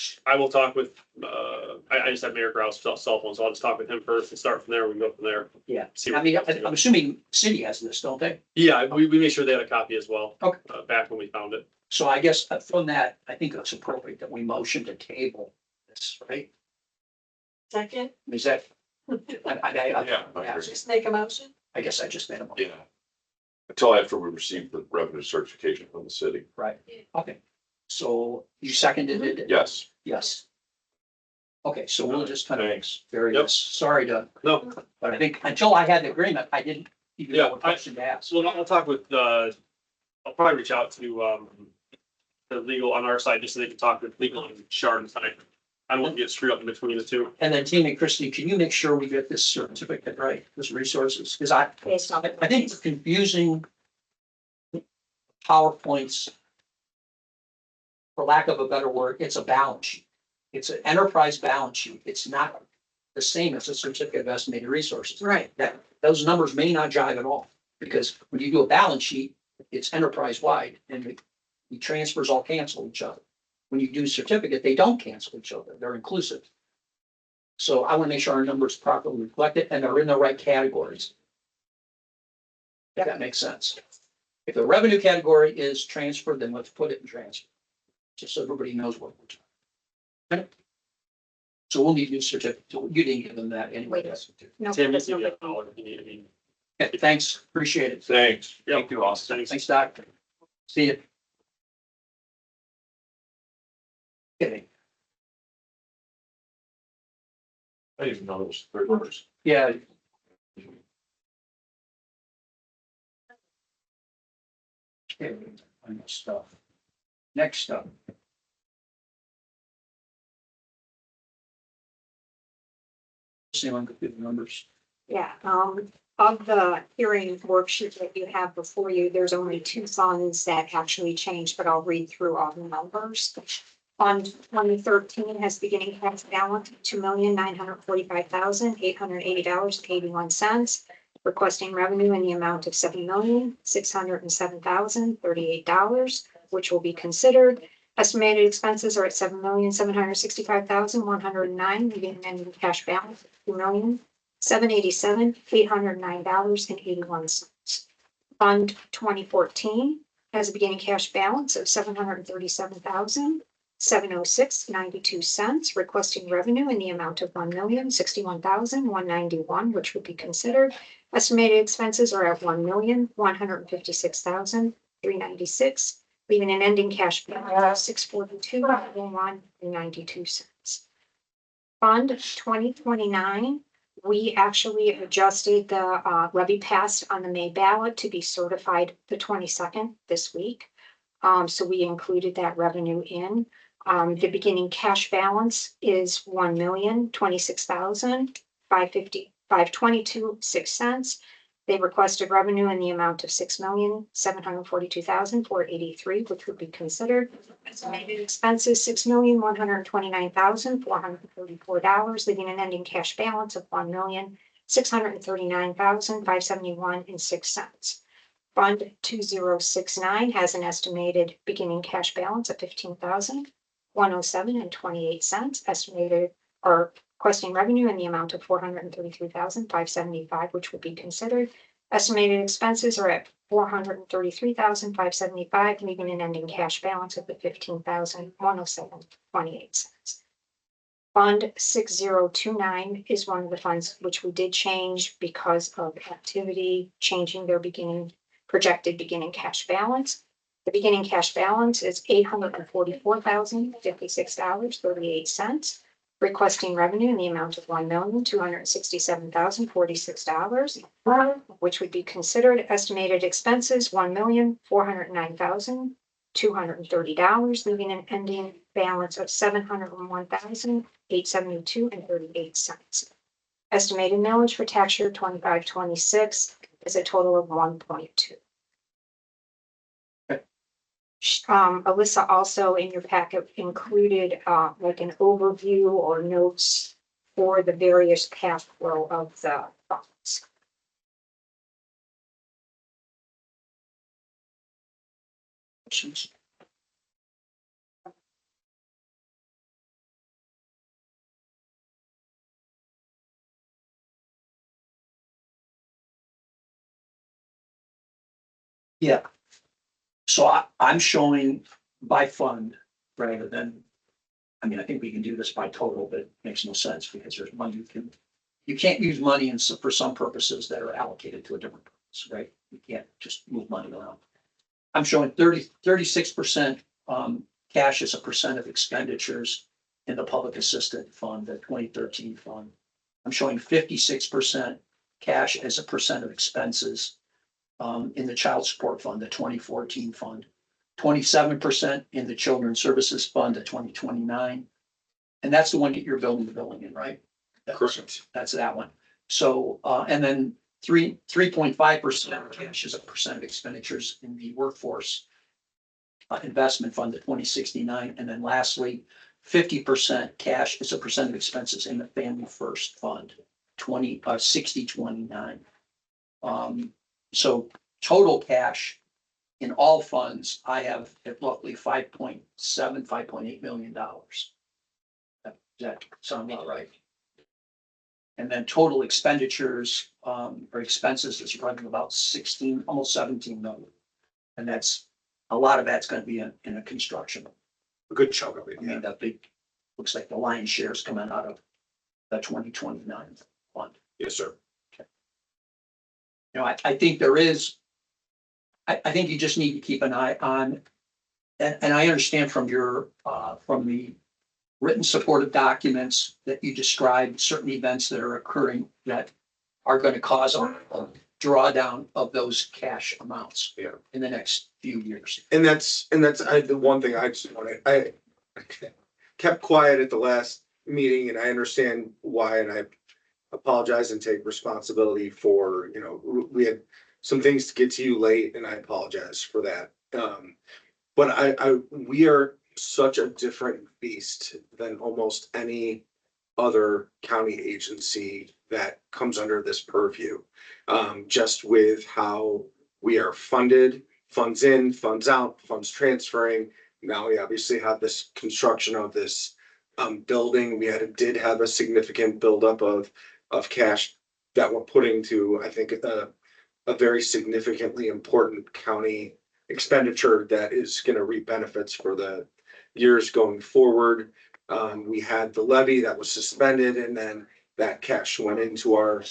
talk with, I just have Mayor Grouse cell phone, so I'll just talk with him first and start from there. We can go from there. Yeah. See I what- mean, I'm assuming city has this, don't they? Yeah, we made sure they had a copy as well. Okay. Back when we found it. So I guess from that, I think it's appropriate that we motion to table this, right? Second, Is that? Yeah, I agree. just make a motion. I guess I just made a motion. Yeah. Until after we receive the revenue certification from the city. Right, okay. So you seconded it? Yes, Yes. Okay, so we'll just kind of thanks. vary Yep. this. Sorry to, No, but I think until I had the agreement, I didn't even know Yeah, what question to ask. so I'll talk with, I'll probably reach out to, the legal on our side, just so they can talk with legal and Chardon side. I don't want to get screwed up in between the two. And then Tina and Christie, can you make sure we get this certificate right, this resources? Because I Based on. think it's confusing PowerPoints. For lack of a better word, it's a balance sheet. It's an enterprise balance sheet. It's not the same as a certificate of estimated resources. Right. That, those numbers may not jive at all, because when you do a balance sheet, it's enterprise wide and the transfers all cancel each other. When you do certificate, they don't cancel each other. They're inclusive. So I want to make sure our numbers properly reflect it and they're in the right categories. If that makes sense. If the revenue category is transfer, then let's put it in transfer. Just so everybody knows what we're doing. Okay? So we'll need new certificate. You didn't give them that anyway. No, Tim, you there's can no- get a dollar if you need, I mean. Okay, thanks, appreciate it. Thanks. Yeah. Thank you, Austin. Thanks. Thanks, Doc. See you. Okay, I didn't even know it was $30. yeah. Okay, on this stuff. Next up. See if I can get the numbers. Yeah, of the hearing worksheet that you have before you, there's only two funds that actually changed, but I'll read through all the numbers. Fund 2013 has beginning cash balance of $2,945,880.81. Requesting revenue in the amount of $7,607,038, which will be considered. Estimated expenses are at $7,765,109, leaving an ending cash balance of $2,787,809.81. Fund 2014 has a beginning cash balance of $737,706.92, requesting revenue in the amount of $1,061,191, which would be considered. Estimated expenses are at $1,156,396, leaving an ending cash balance of $642,192. Fund 2029, we actually adjusted the levy passed on the May ballot to be certified the 22nd this week. So we included that revenue in. The beginning cash balance is $1,026,522.06. They requested revenue in the amount of $6,742,483, which would be considered. Estimated expenses, $6,129,434, leaving an ending cash balance of $1,639,571.06. Fund 2069 has an estimated beginning cash balance of $15,107.28, estimated or requesting revenue in the amount of $433,575, which would be considered. Estimated expenses are at $433,575, leaving an ending cash balance of $15,107.28. Fund 6029 is one of the funds which we did change because of activity, changing their projected beginning cash balance. The beginning cash balance is $844,056.38. Requesting revenue in the amount of $1,267,046, which would be considered. Estimated expenses, $1,409,230, leaving an ending balance of $701,872.38. Estimated millage for tax year 25-26 is a total of 1.2. Alyssa also in your packet included like an overview or notes for the various cash flow of the funds. Questions? Yeah. So I'm showing by fund rather than, I mean, I think we can do this by total, but it makes no sense because there's money you can't use money for some purposes that are allocated to a different purpose, right? You can't just move money around. I'm showing 36% cash as a percent of expenditures in the public assistant fund, the 2013 fund. I'm showing 56% cash as a percent of expenses in the child support fund, the 2014 fund, 27% in the children's services fund, the 2029. And that's the one that you're building the building in, right? Correct. That's that one. So, and then 3.5% cash as a percent of expenditures in the workforce investment fund, the 2069. And then lastly, 50% cash as a percent of expenses in the family first fund, 6029. So total cash in all funds, I have at roughly $5.8 million. Does that sound about right? And then total expenditures, or expenses is running about 16, almost 17 million. And that's, a lot of that's gonna be in a construction. A good chunk of it. I mean, that big, looks like the lion's share is coming out of the 2029 fund. Yes, sir. You know, I think there is, I think you just need to keep an eye on, and I understand from your, from the written supportive documents that you described certain events that are occurring that are going to cause a drawdown of those cash amounts. Yeah. In the next few years. And that's the one thing I just wanted, I kept quiet at the last meeting and I understand why, and I apologize and take responsibility for, you know, we had some things to get to you late and I apologize for that. But we are such a different beast than almost any other county agency that comes under this purview. Just with how we are funded, funds in, funds out, funds transferring. Now we obviously have this construction of this building. We did have a significant buildup of cash that we're putting to, I think, a very significantly important county expenditure that is going to reap benefits for the years going forward. We had the levy that was suspended and then that cash went into our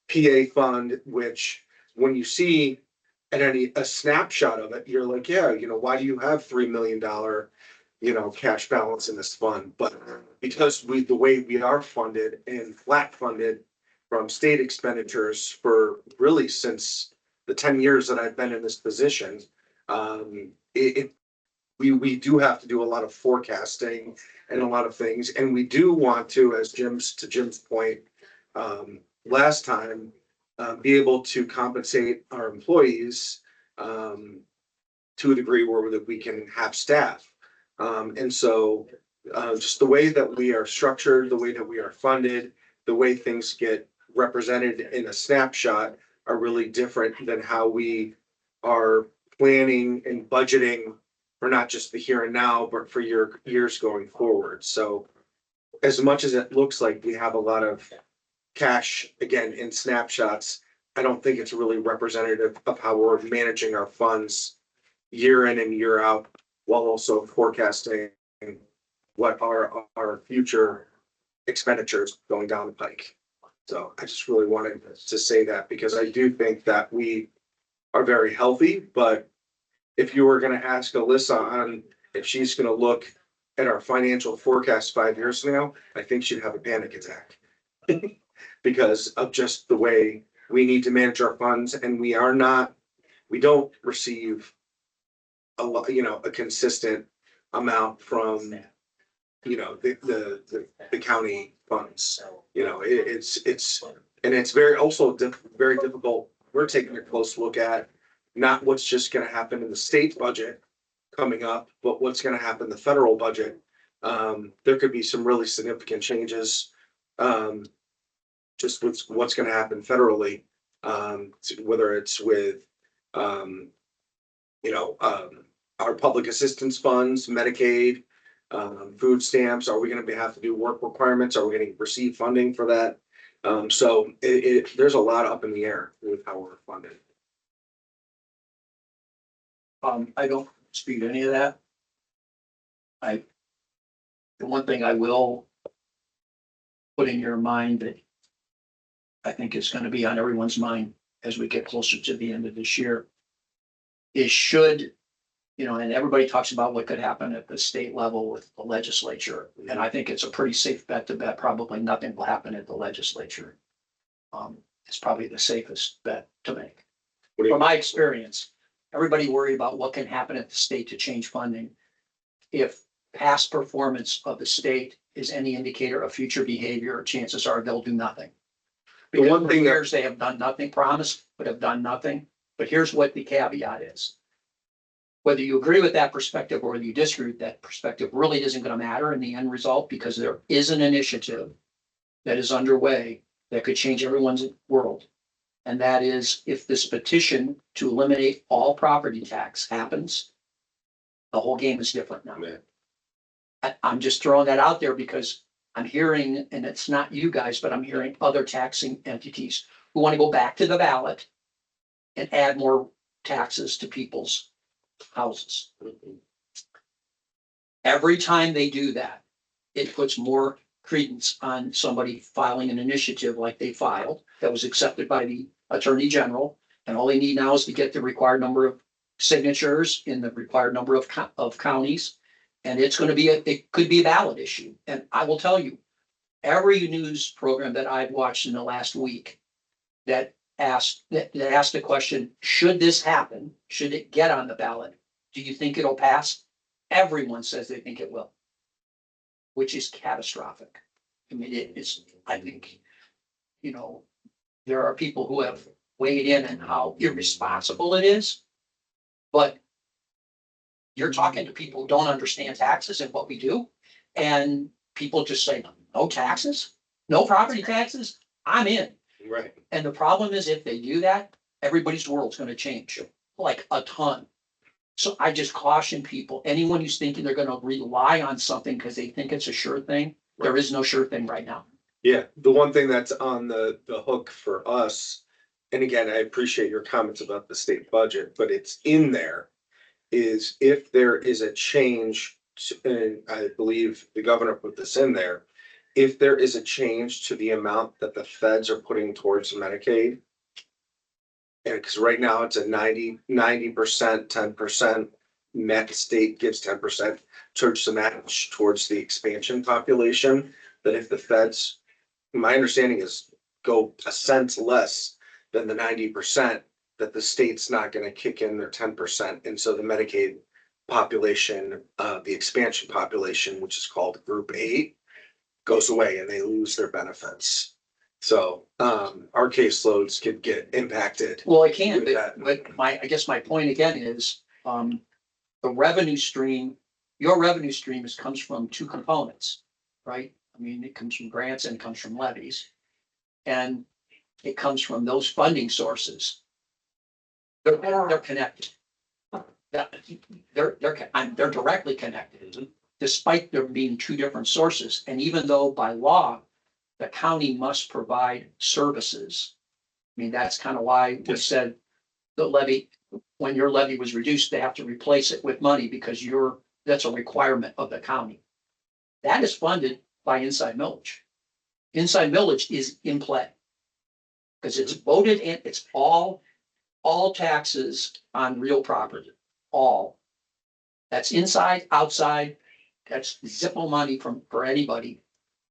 PA fund, which when you see a snapshot of it, you're like, yeah, you know, why do you have $3 million, you know, cash balance in this fund? But because the way we are funded and flat funded from state expenditures for really since the 10 years that I've been in this position, we do have to do a lot of forecasting and a lot of things. And we do want to, to Jim's point, last time, be able to compensate our employees to a degree where we can have staff. And so just the way that we are structured, the way that we are funded, the way things get represented in a snapshot are really different than how we are planning and budgeting for not just the here and now, but for your years going forward. So as much as it looks like we have a lot of cash, again, in snapshots, I don't think it's really representative of how we're managing our funds year in and year out, while also forecasting what are our future expenditures going down the pike. So I just really wanted to say that because I do think that we are very healthy, but if you were going to ask Alyssa on if she's going to look at our financial forecast 5 years from now, I think she'd have a panic attack because of just the way we need to manage our funds. And we don't receive a consistent amount from, the county funds. It's very difficult. We're taking a close look at not what's just going to happen in the state budget coming up, but what's going to happen in the federal budget. There could be some really significant changes just with what's going to happen federally, whether it's with, our public assistance funds, Medicaid, food stamps. Are we going to have to do work requirements? Are we going to receive funding for that? So there's a lot up in the air with how we're funded. I don't dispute any of that. The one thing I will put in your mind that I think is gonna be on everyone's mind as we get closer to the end of this year is should, and everybody talks about what could happen at the state level with the legislature. And I think it's a pretty safe bet to bet probably nothing will happen at the legislature. It's probably the safest bet to make. What do you- From my experience, everybody worried about what can happen at the state to change funding. If past performance of the state is any indicator of future behavior, chances are they'll do nothing. The one Because for thing that- years they have done nothing, promised, but have done nothing. But here's what the caveat is. Whether you agree with that perspective or whether you disagree with that perspective really isn't gonna matter in the end result, because there is an initiative that is underway that could change everyone's world. And that is if this petition to eliminate all property tax happens, the whole game is different now. Yeah. I'm just throwing that out there because I'm hearing, and it's not you guys, but I'm hearing other taxing entities who want to go back to the ballot and add more taxes to people's houses. Every time they do that, it puts more credence on somebody filing an initiative like they filed that was accepted by the Attorney General. And all they need now is to get the required number of signatures in the required number of counties. And it's gonna be, it could be a ballot issue. And I will tell you, every news program that I've watched in the last week that asked the question, should this happen? Should it get on the ballot? Do you think it'll pass? Everyone says they think it will, which is catastrophic. I mean, it is, I think, there are people who have weighed in on how irresponsible it is. But you're talking to people who don't understand taxes and what we do. And people just say, no taxes, no property taxes, I'm in. Right. And the problem is if they do that, everybody's world's gonna change, like a ton. So I just caution people, anyone who's thinking they're gonna rely on something because they think it's a sure thing, there is no sure thing right now. Yeah, the one thing that's on the hook for us, and again, I appreciate your comments about the state budget, but it's in there. Is if there is a change, and I believe the governor put this in there. If there is a change to the amount that the feds are putting towards Medicaid. And because right now it's a 90%, 10%, state gives 10% towards the match towards the expansion population. That if the feds, my understanding is go a cent less than the 90%, that the state's not gonna kick in their 10%. And so the Medicaid population, the expansion population, which is called Group 8, goes away and they lose their benefits. So our caseloads could get impacted. Well, it can, With that. but I guess my point again is, the revenue stream, your revenue stream comes from two components, right? I mean, it comes from grants and it comes from levies. And it comes from those funding sources. They're connected. They're directly connected, despite there being two different sources. And even though by law, the county must provide services. I mean, that's kind of why we said the levy, when your levy was reduced, they have to replace it with money because that's a requirement of the county. That is funded by inside millage. Inside millage is in play. Because it's voted in, it's all taxes on real property, all. That's inside, outside, that's Zippo money for anybody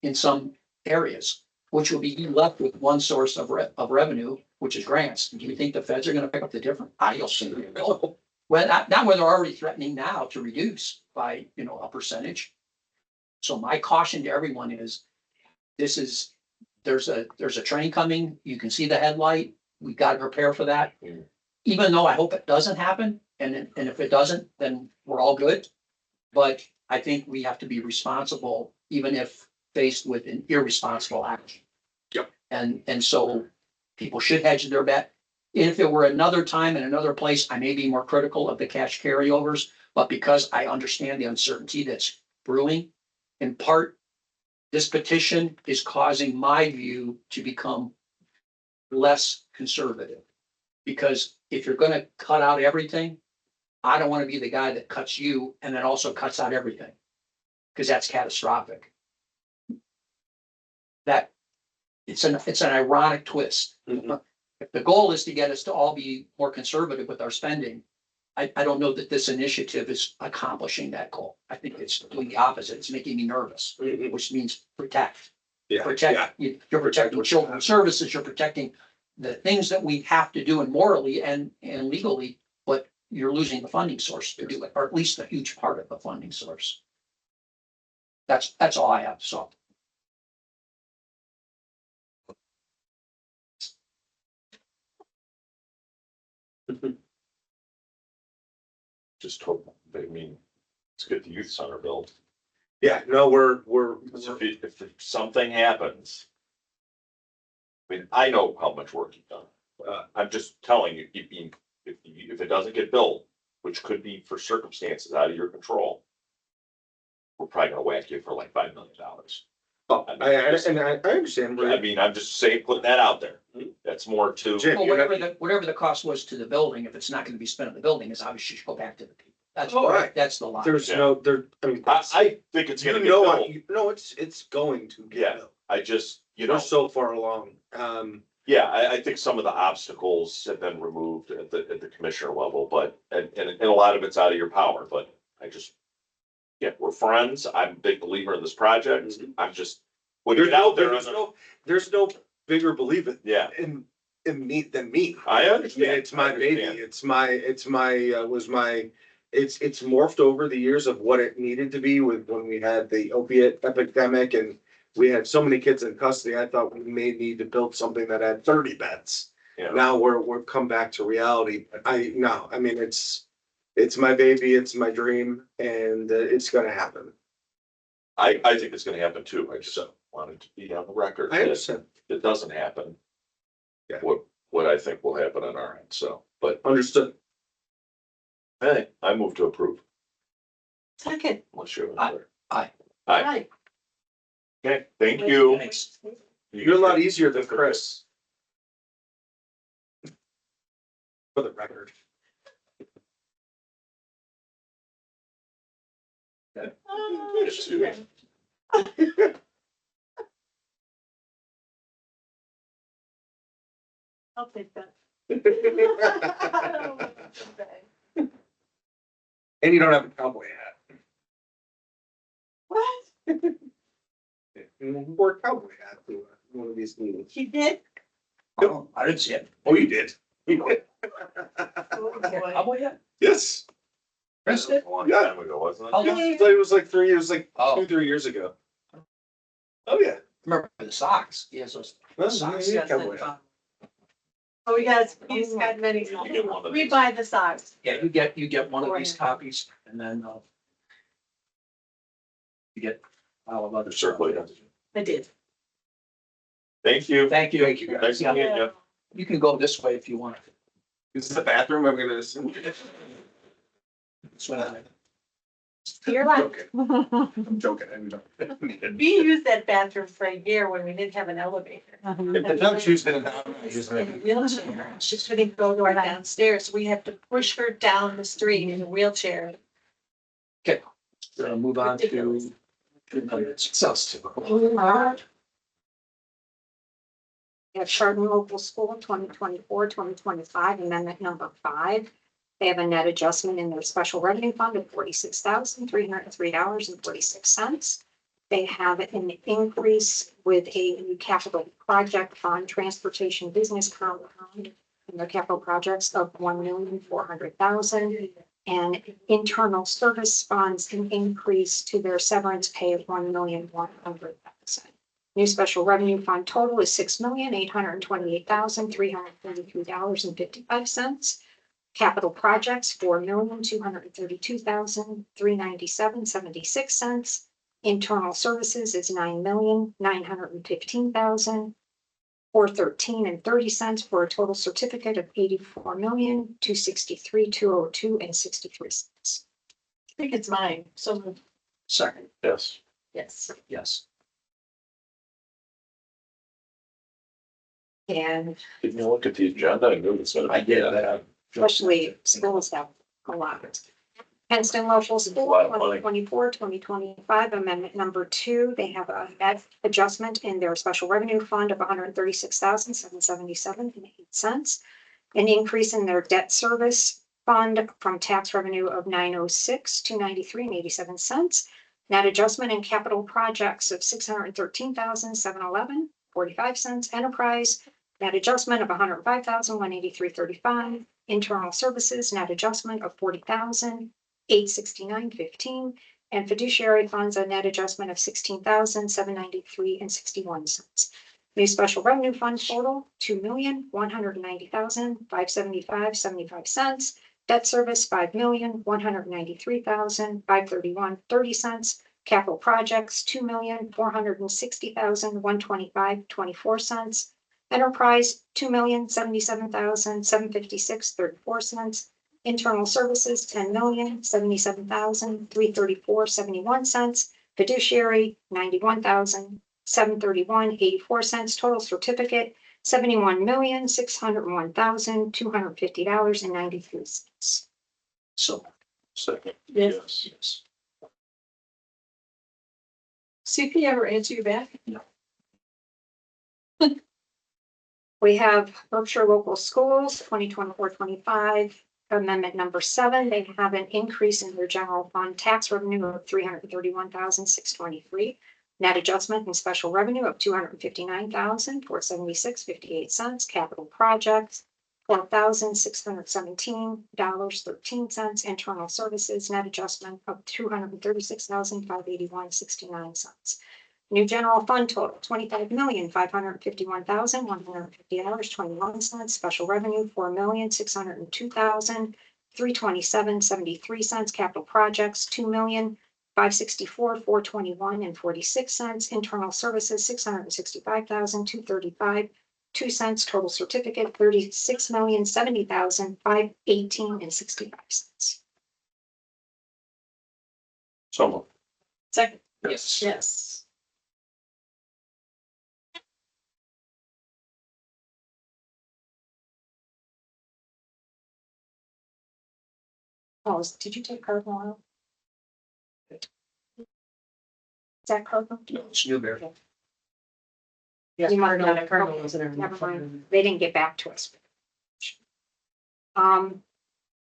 in some areas, which will be left with one source of revenue, which is grants. Do you think the feds are gonna pick up the difference? I don't see it. Well, not where they're already threatening now to reduce by, a percentage. So my caution to everyone is, there's a train coming. You can see the headlight. We got to prepare for that. Even though I hope it doesn't happen. And if it doesn't, then we're all good. But I think we have to be responsible, even if faced with an irresponsible action. Yep. And so people should hedge their bet. If it were another time in another place, I may be more critical of the cash carryovers, but because I understand the uncertainty that's brewing, in part, this petition is causing my view to become less conservative. Because if you're gonna cut out everything, I don't want to be the guy that cuts you and then also cuts out everything. Because that's catastrophic. That, it's an ironic twist. Mhm. If the goal is to get us to all be more conservative with our spending, I don't know that this initiative is accomplishing that goal. I think it's doing the opposite. It's making me nervous, Mhm. which means protect. Yeah, yeah. Protect, you're protecting children's services, you're protecting the things that we have to do and morally and legally, but you're losing the funding source to do it, or at least a huge part of the funding source. That's all I have to say. Just hope, I mean, let's get the youth center built. Yeah, no, we're, Because if something happens. I mean, I know how much work you've done. I'm just telling you, if it doesn't get built, which could be for circumstances out of your control. We're probably gonna whack you for like $5 million. oh, I understand. I mean, I'm just saying, putting that out there. That's more to. Jim, Well, you're not- whatever the cost was to the building, if it's not gonna be spent on the building, is obviously should go back to the people. That's Oh, right. that's the line. There's Yeah. no, there, I mean. I think it's gonna You get know, built. no, it's going to get Yeah. built. I just, you We're know, so far along. yeah, I think some of the obstacles have been removed at the commissioner level, but, and a lot of it's out of your power, but I just. Yeah, we're friends. I'm a big believer in this project. I'm just, when you There's get no, out there, there's no bigger believer yeah, in me than me. I I mean, understand. it's my I baby. understand. It's morphed over the years of what it needed to be with when we had the opiate epidemic and we had so many kids in custody. I thought we may need to build something that had 30 beds. Yeah. Now we're come back to reality. I mean, it's my baby, it's my dream, and it's gonna happen. I think it's gonna happen too. I just wanted to be on the record. I that understand. If it doesn't happen. Yeah. What I think will happen on our end, so, but Understood. hey, I move to approve, Second. unless you're. Aye. Aye. Aye. Right. Okay, thank you. Thanks. You're a lot easier than Chris. For the record. Yes, you. I'll take that. And you don't have a cowboy hat. What? Or a cowboy hat to one of these meetings. He did? Oh, I didn't see it. Oh, you did. You did. How about that? Yes. Chris did? A long time ago, wasn't How it? long? It was like it was like Oh. 2-3 years ago. Oh, yeah. Remember the socks? Yes, those socks. Yeah, cowboy hat. Oh, yes, he's got many. You get one of We these. buy the socks. Yeah, you get one of these copies and then, you get all of other Circulate stuff. it. I did. Thank you. Thank you. Thank you, guys. Nice to meet you. You can go this way if you want. This is the bathroom. I'm gonna. This way. You're like. I'm joking. I'm joking. We used that bathroom for a year when we didn't have an elevator. If the duck's using it, I'm not In using a it. wheelchair. She couldn't go to her downstairs. We have to push her down the street in a wheelchair. Move on to Ridiculous. 2 minutes. Sounds typical. At Chardon Local School 2024-2025 amendment number 5. They have a net adjustment in their special revenue fund of $46,303.46. They have an increase with a new capital project fund, transportation business compound, in their capital projects of $1,400,000. And internal service funds an increase to their severance pay of $1,100,000. New special revenue fund total is $6,828,333.55. Capital projects, $4,232,397.76. Internal services is $9,915,413.30 for a total certificate of $84,263,202.63. I think it's mine. So, Second, Yes. yes. yes. And Didn't you look at the agenda? I knew it was gonna be. I did. especially school staff, a lot. Penston Local School, lot of money. 2024-2025 Amendment Number 2, they have a net adjustment in their special revenue fund of $136,777.08. An increase in their debt service fund from tax revenue of $906,293.87. Net adjustment in capital projects of $613,711.45. Enterprise, net adjustment of $105,183.35. Internal services, net adjustment of $40,869.15. And fiduciary funds, a net adjustment of $16,793.61. New special revenue fund total, $2,190,575.75. Debt service, $5,193,531.30. Capital projects, $2,460,125.24. Enterprise, $2,077,756.34. Internal services, $10,077,334.71. Fiduciary, $91,731.84. Total certificate, $71,601,250.93. So, Second. Yes. yes. CP ever answer you back? We have Berkshire Local Schools, 2024-25 Amendment Number 7. They have an increase in their general fund tax revenue of $331,623. Net adjustment in special revenue of $259,476.58. Capital projects, $12,617.13. Internal services, net adjustment of $236,581.69. New general fund total, $25,551,150.21. Special revenue, $4,602,327.73. Capital projects, $2,564,421.46. Internal services, $665,235.02. Total certificate, $36,070,518.65. So moved. Second. Yes. Yes. Oh, did you take Cardinal out? Is that Cardinal? No, it's Newberry. Yeah, You might Cardinal, not- Cardinal okay, was in our. Never mind, they didn't get back to us.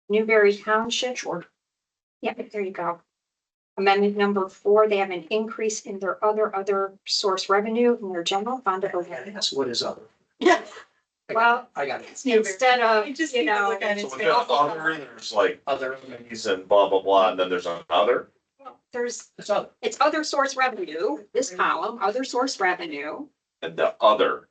Newberry Township, Short. yeah, there you go. Amendment number 4, they have an increase in their other source revenue in their general fund of That's what is other. Yeah. Well, I got it. instead of, I just you need to know, look at it. So within other, there's like Other, fees and blah, blah, blah, and then there's another. there's, it's other. it's other source revenue, this column, other source revenue, And the other,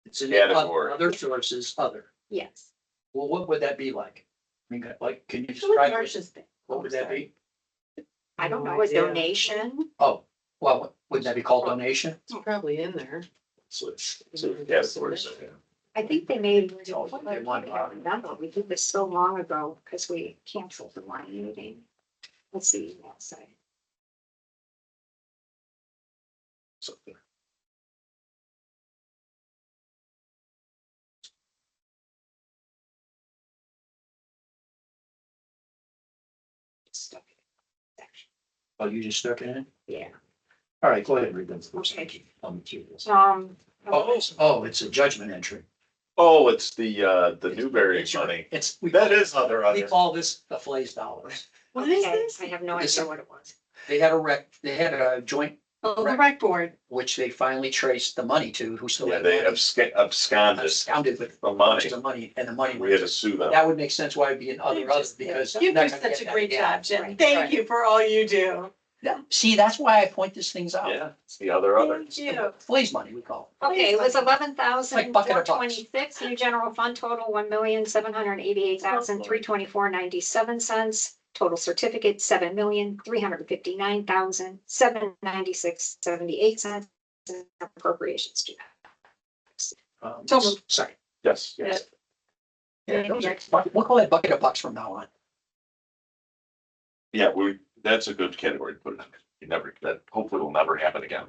It's in the Category. other sources, other. yes. Well, what would that be like? I mean, like, can you What describe, ours is big? what would that be? I don't No know, a idea. donation, Oh, well, wouldn't that be called donation? It's probably in there. so it's categories. I think they made. Oh, they want- I don't remember, we did this so long ago, because we canceled the one meeting. Let's see, what say. Something. Stuck it. Oh, you just stuck it in? Yeah, All right, go ahead, read them first. Okay. I'm curious. It's a judgment entry. Oh, it's the Newberry It's your- money. It's, we, That is other, we other. call this the Flays dollars. What is okay, this? I have no This- idea what it was. They had a joint, Oh, the rec board. which they finally traced the money to, who still Yeah, had they money. absconded Absconded with the a bunch money. of the money, and the money. We had to sue them. That would make sense why it'd be in other, because. You they're do not gonna such get a that great again. job, Jen. Right, Thank right. you for all you do. See, that's why I point these things out. Yeah, it's the other. Thank you. Flays money, we call Okay, it was 11,000 Like bucket of bucks. 426. New general fund total, 1,788,324.97. Total certificate, 7,359,796.78. Appropriations to that. it. So moved. Second. Yes, Yes. Yeah, those are- we'll call it bucket of bucks from now on. yeah, that's a good category to put it in. You never, that hopefully will never happen again.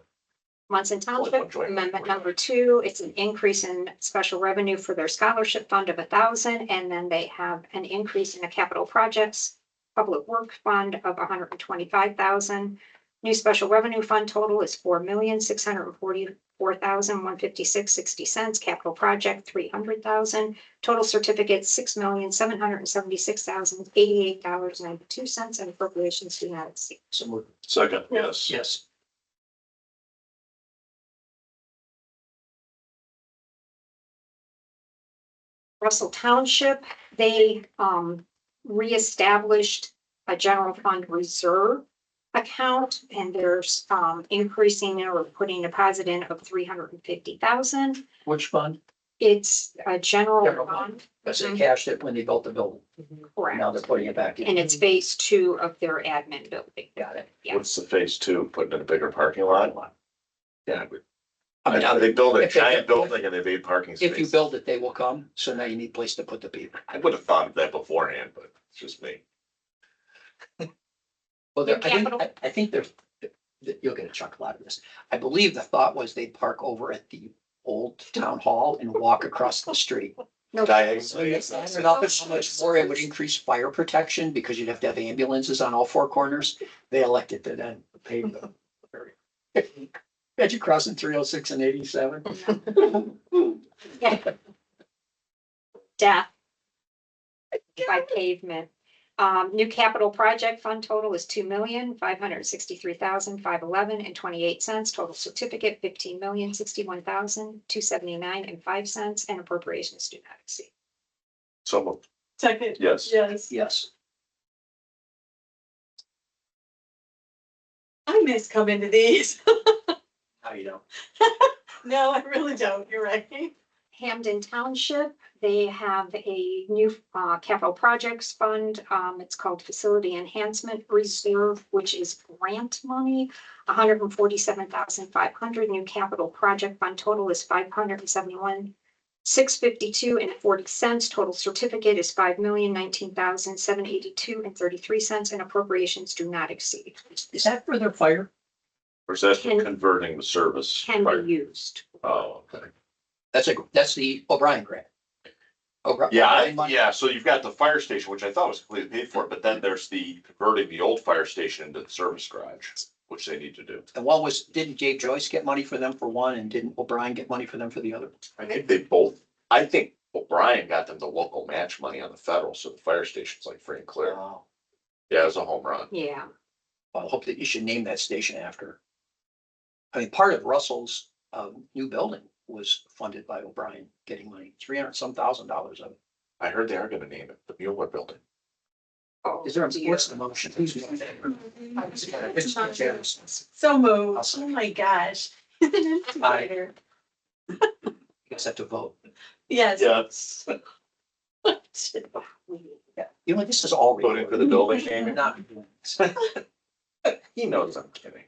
Munson Only one Township, joint amendment report. number 2, it's an increase in special revenue for their scholarship fund of 1,000, and then they have an increase in the capital projects Public Works Fund of $125,000. New special revenue fund total is $4,644,156.60. Capital project, $300,000. Total certificates, $6,776,088.92, and appropriations do not exceed. So moved. Second, yes. Yes. Russell Township, they reestablished a general fund reserve account, and there's increasing or putting a deposit in of 350,000. Which fund? It's a general General fund, Because they cashed it when they built the building. Now they're correct, putting it back in. and it's phase 2 of their admin building. Got it. Yeah. What's the phase two? Putting in a bigger parking lot? Yeah, but I mean, they built a if they- giant building and they made parking if you spaces. build it, they will come. So now you need a place to put the people. I would have thought of that beforehand, but it's just me. Well, Your I think, capital- I think there's, you'll get a chuckle out of this. I believe the thought was they'd park over at the old town hall and walk across the street. No, So you added up how much more it would increase fire protection because you'd have to have ambulances on all four corners. They elected to then pay the. Imagine crossing 306 and 87. death by pavement. New capital project fund total is $2,563,511.28. Total certificate, $15,061,279.05, and appropriations do not exceed. So moved. Second. Yes. Yes. Yes. I miss coming to these. How you know? No, I really don't. You're right. Hamden Township, they have a new capital projects fund. It's called Facility Enhancement Reserve, which is grant money. $147,500. New capital project fund total is $571,652.40. Total certificate is $5,019,782.33, and appropriations do not exceed. Is that for their fire? Or is that Can- converting the service? Can Fire- be used. Oh, okay. That's the O'Brien grant. Yeah, yeah, so you've got the fire station, which I thought was completely paid for, but then there's the converting the old fire station into the service garage, which they need to do. And one was, didn't Dave Joyce get money for them for one and didn't O'Brien get money for them for the other? I think they both, I think O'Brien got them the local match money on the federal, so the fire station's like free and clear. Wow. Yeah, it was a home run. Yeah. I hope that you should name that station after. I mean, part of Russell's new building was funded by O'Brien getting money, 300 some $1,000 of it. I heard they are gonna name it the Mueller Building. Oh, Is there, dear. what's the motion? Please. So moved. I'll second. Oh my gosh. Aye. You guys have to vote. Yes. Yes. Yeah, you know, this is all. Voting for the building You're name. not doing this. He knows I'm kidding.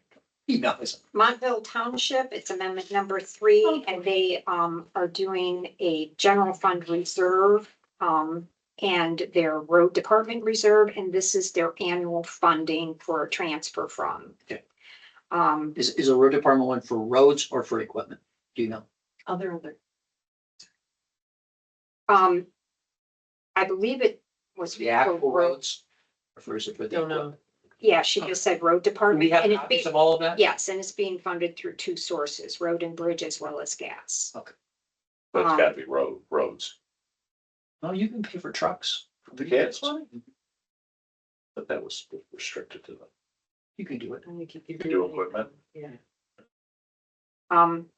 He knows. Montville Township, it's amendment number 3, and they are doing a general fund reserve and their road department reserve, and this is their annual funding for a transfer from. Okay. Um, Is a road department one for roads or for equipment? Do you know? Other. I believe it was. The for actual road- roads? Or for is it for the? Don't know. equipment? Yeah, she just said road Do department. we have and it's copies being- of all of that? Yes, and it's being funded through 2 sources, road and bridge as well as gas. But it's gotta be roads. No, you can pay for trucks. The gas money? But that was restricted to them. You can do it. You can do equipment. Yeah.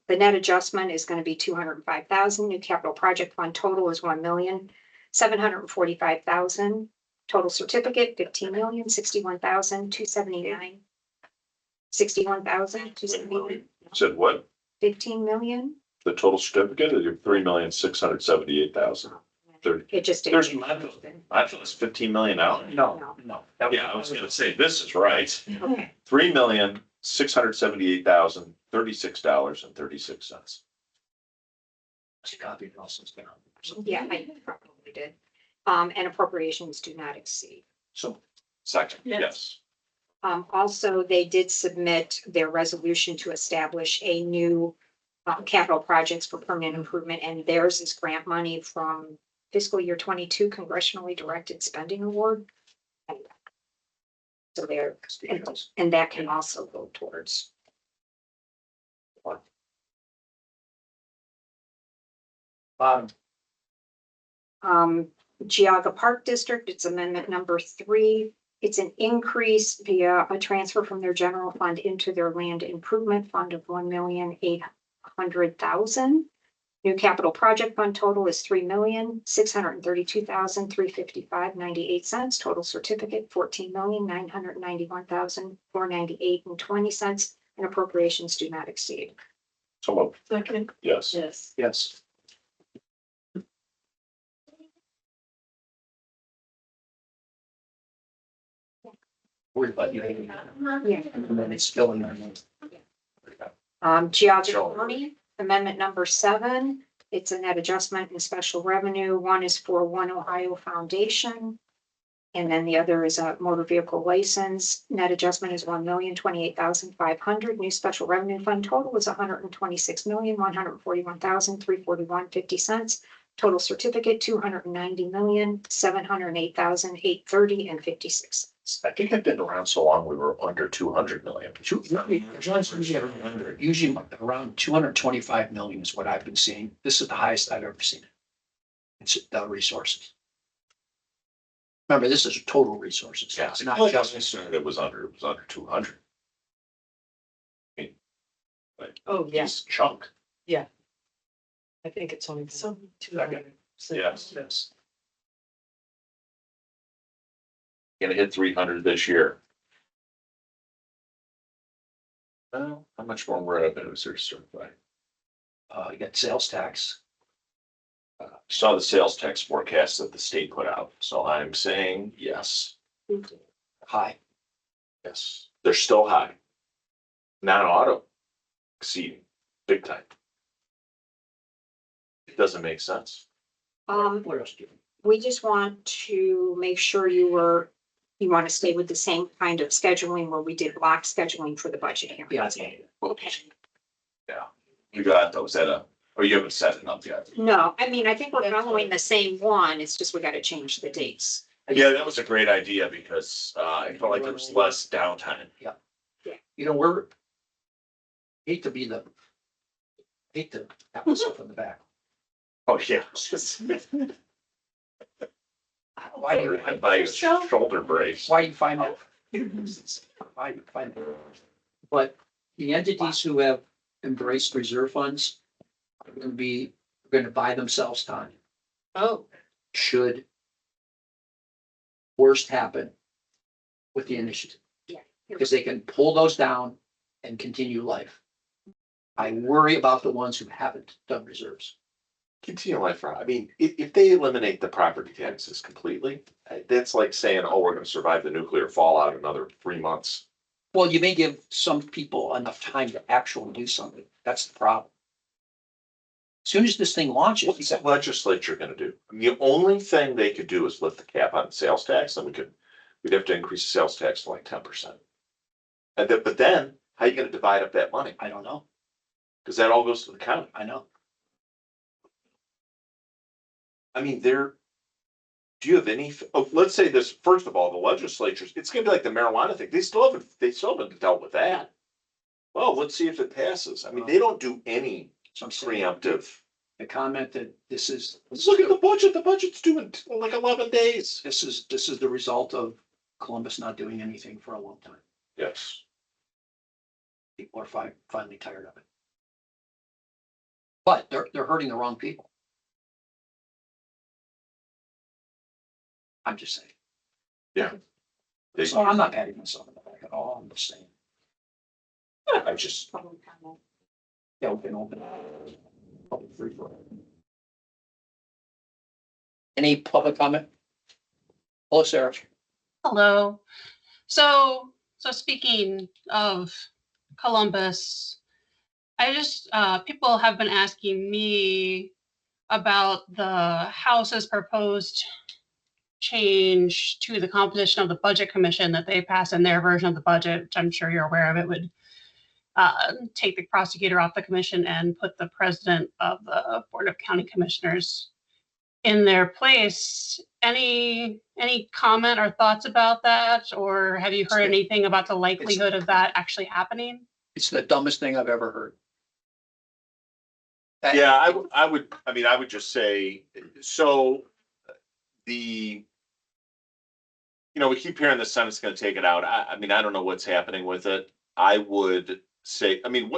The net adjustment is gonna be 205,000. New capital project fund total is 1,745,000. Total certificate, 15,061,279. 61,279. Said what? 15 million? The total certificate is your 3,678,000. It just. There's Actually, it's 15 million out. No, no. Yeah, I was gonna say, this is right. Okay, $3,678,036.36. She copied it also. yeah, I probably did. And appropriations do not exceed. So Second, Yes. yes. Also, they did submit their resolution to establish a new capital projects for permanent improvement, and theirs is grant money from fiscal year 22 congressionally directed spending award. So there, and that can also go towards. Bottom, Geauga Park District, it's amendment number 3. It's an increase via a transfer from their general fund into their land improvement fund of 1,800,000. New capital project fund total is 3,632,355.98. Total certificate 14,991,498.20, and appropriations do not exceed. So, Second. yes. Yes. yes. Worried about you. Yeah. And then it's still in there. Geauga Sure. County, amendment number 7, it's a net adjustment in special revenue. One is for One Ohio Foundation. And then the other is a motor vehicle license. Net adjustment is 1,028,500. New special revenue fund total is 126,141,341.50. Total certificate 290,708,830.56. I think I've been around so long, we were under 200 million. Usually around 225 million is what I've been seeing. This is the highest I've ever seen it. It's the resources. Remember, this is total resources. Yeah, It's not I just, assumed it was under 200. Oh, yeah, It's chunk. I think it's only some 200. Yes. yes. Gonna hit 300 this year. Well, how much more revenue is there certified? You got sales tax. Saw the sales tax forecast that the state put out, so I'm saying yes, High. yes, they're still high. Non-auto exceeding big time. It doesn't make sense. What else do you? We just want to make sure you want to stay with the same kind of scheduling where we did block scheduling for the budget hearing. Yeah. Okay. You got those or you haven't set it up yet. No, I mean, I think we're following the same one. It's just we got to change the dates. Yeah, that was a great idea because I felt like there was less downtime. You know, we're hate to have myself in the back. Oh, yeah. Why do you, I buy a shoulder brace. why do you find that? Why do you find that? But the entities who have embraced reserve funds are going to buy themselves time. Oh, Should worst happen with the initiative. Because they can pull those down and continue life. I worry about the ones who haven't done reserves. Continue life, I mean, if they eliminate the property taxes completely, that's like saying, oh, we're gonna survive the nuclear fallout another 3 months. Well, you may give some people enough time to actually do something. That's the problem. As soon as this thing launches, What's the legislature gonna do? I mean, the only thing they could do is lift the cap on sales tax, and we'd have to increase the sales tax to like 10%. But then, how are you gonna divide up that money? I don't know. Cause that all goes to the county. I know. I mean, do you have any, let's say this, first of all, the legislatures, it's gonna be like the marijuana thing. They still haven't dealt with that. Well, let's see if it passes. I mean, they don't do any So I'm saying preemptive. the comment that this is. Look at the budget. The budget's due in like 11 days. This is the result of Columbus not doing anything for a long time. Yes. People are finally tired of it. But they're hurting the wrong people. I'm just saying. They, So I'm not patting myself on the back at all. I'm just saying. I just, Public comment. Yeah, we can open. Public free for it. Any public comment? Hello, Sarah. Hello. So speaking of Columbus, I just, people have been asking me about the House's proposed change to the composition of the Budget Commission that they passed in their version of the budget, which I'm sure you're aware of. It would take the prosecutor off the commission and put the president of the Board of County Commissioners in their place. any comment or thoughts about that? Or have you heard anything about the likelihood of that actually happening? It's the dumbest thing I've ever heard. Yeah, I would just say, so the, we keep hearing the Senate's gonna take it out. I mean, I don't know what's happening with it. I would say, I mean,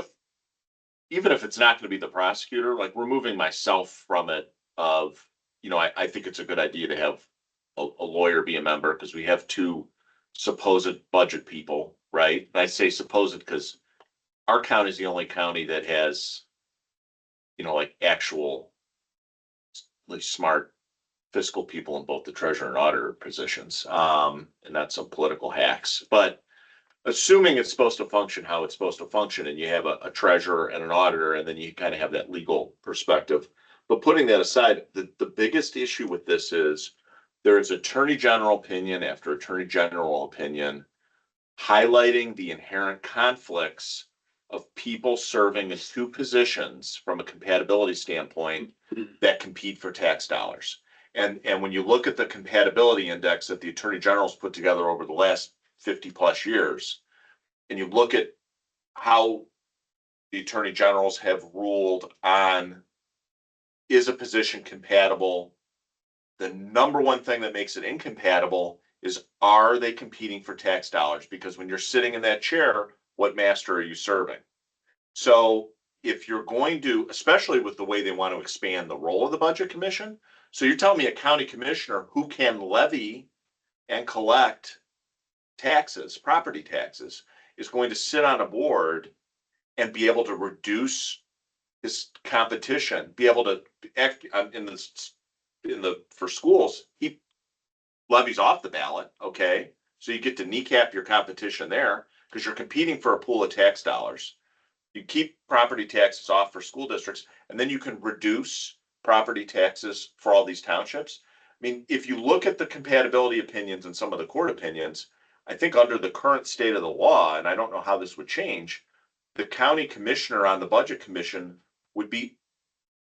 even if it's not gonna be the prosecutor, like removing myself from it of, I think it's a good idea to have a lawyer be a member because we have two supposed budget people, right? And I say supposed because our county is the only county that has, like actual, like smart fiscal people in both the treasurer and auditor positions, and not some political hacks. But assuming it's supposed to function how it's supposed to function, and you have a treasurer and an auditor, and then you kind of have that legal perspective. But putting that aside, the biggest issue with this is there is attorney general opinion after attorney general opinion highlighting the inherent conflicts of people serving in two positions from a compatibility standpoint that compete for tax dollars. And when you look at the compatibility index that the attorney general's put together over the last 50 plus years, and you look at how the attorney generals have ruled on, is a position compatible? The number one thing that makes it incompatible is, are they competing for tax dollars? Because when you're sitting in that chair, what master are you serving? So if you're going to, especially with the way they want to expand the role of the budget commission, so you're telling me a county commissioner who can levy and collect taxes, property taxes, is going to sit on a board and be able to reduce his competition, be able to act for schools, he levies off the ballot, okay? So you get to kneecap your competition there because you're competing for a pool of tax dollars. You keep property taxes off for school districts, and then you can reduce property taxes for all these townships. I mean, if you look at the compatibility opinions and some of the court opinions, I think under the current state of the law, and I don't know how this would change, the county commissioner on the budget commission would be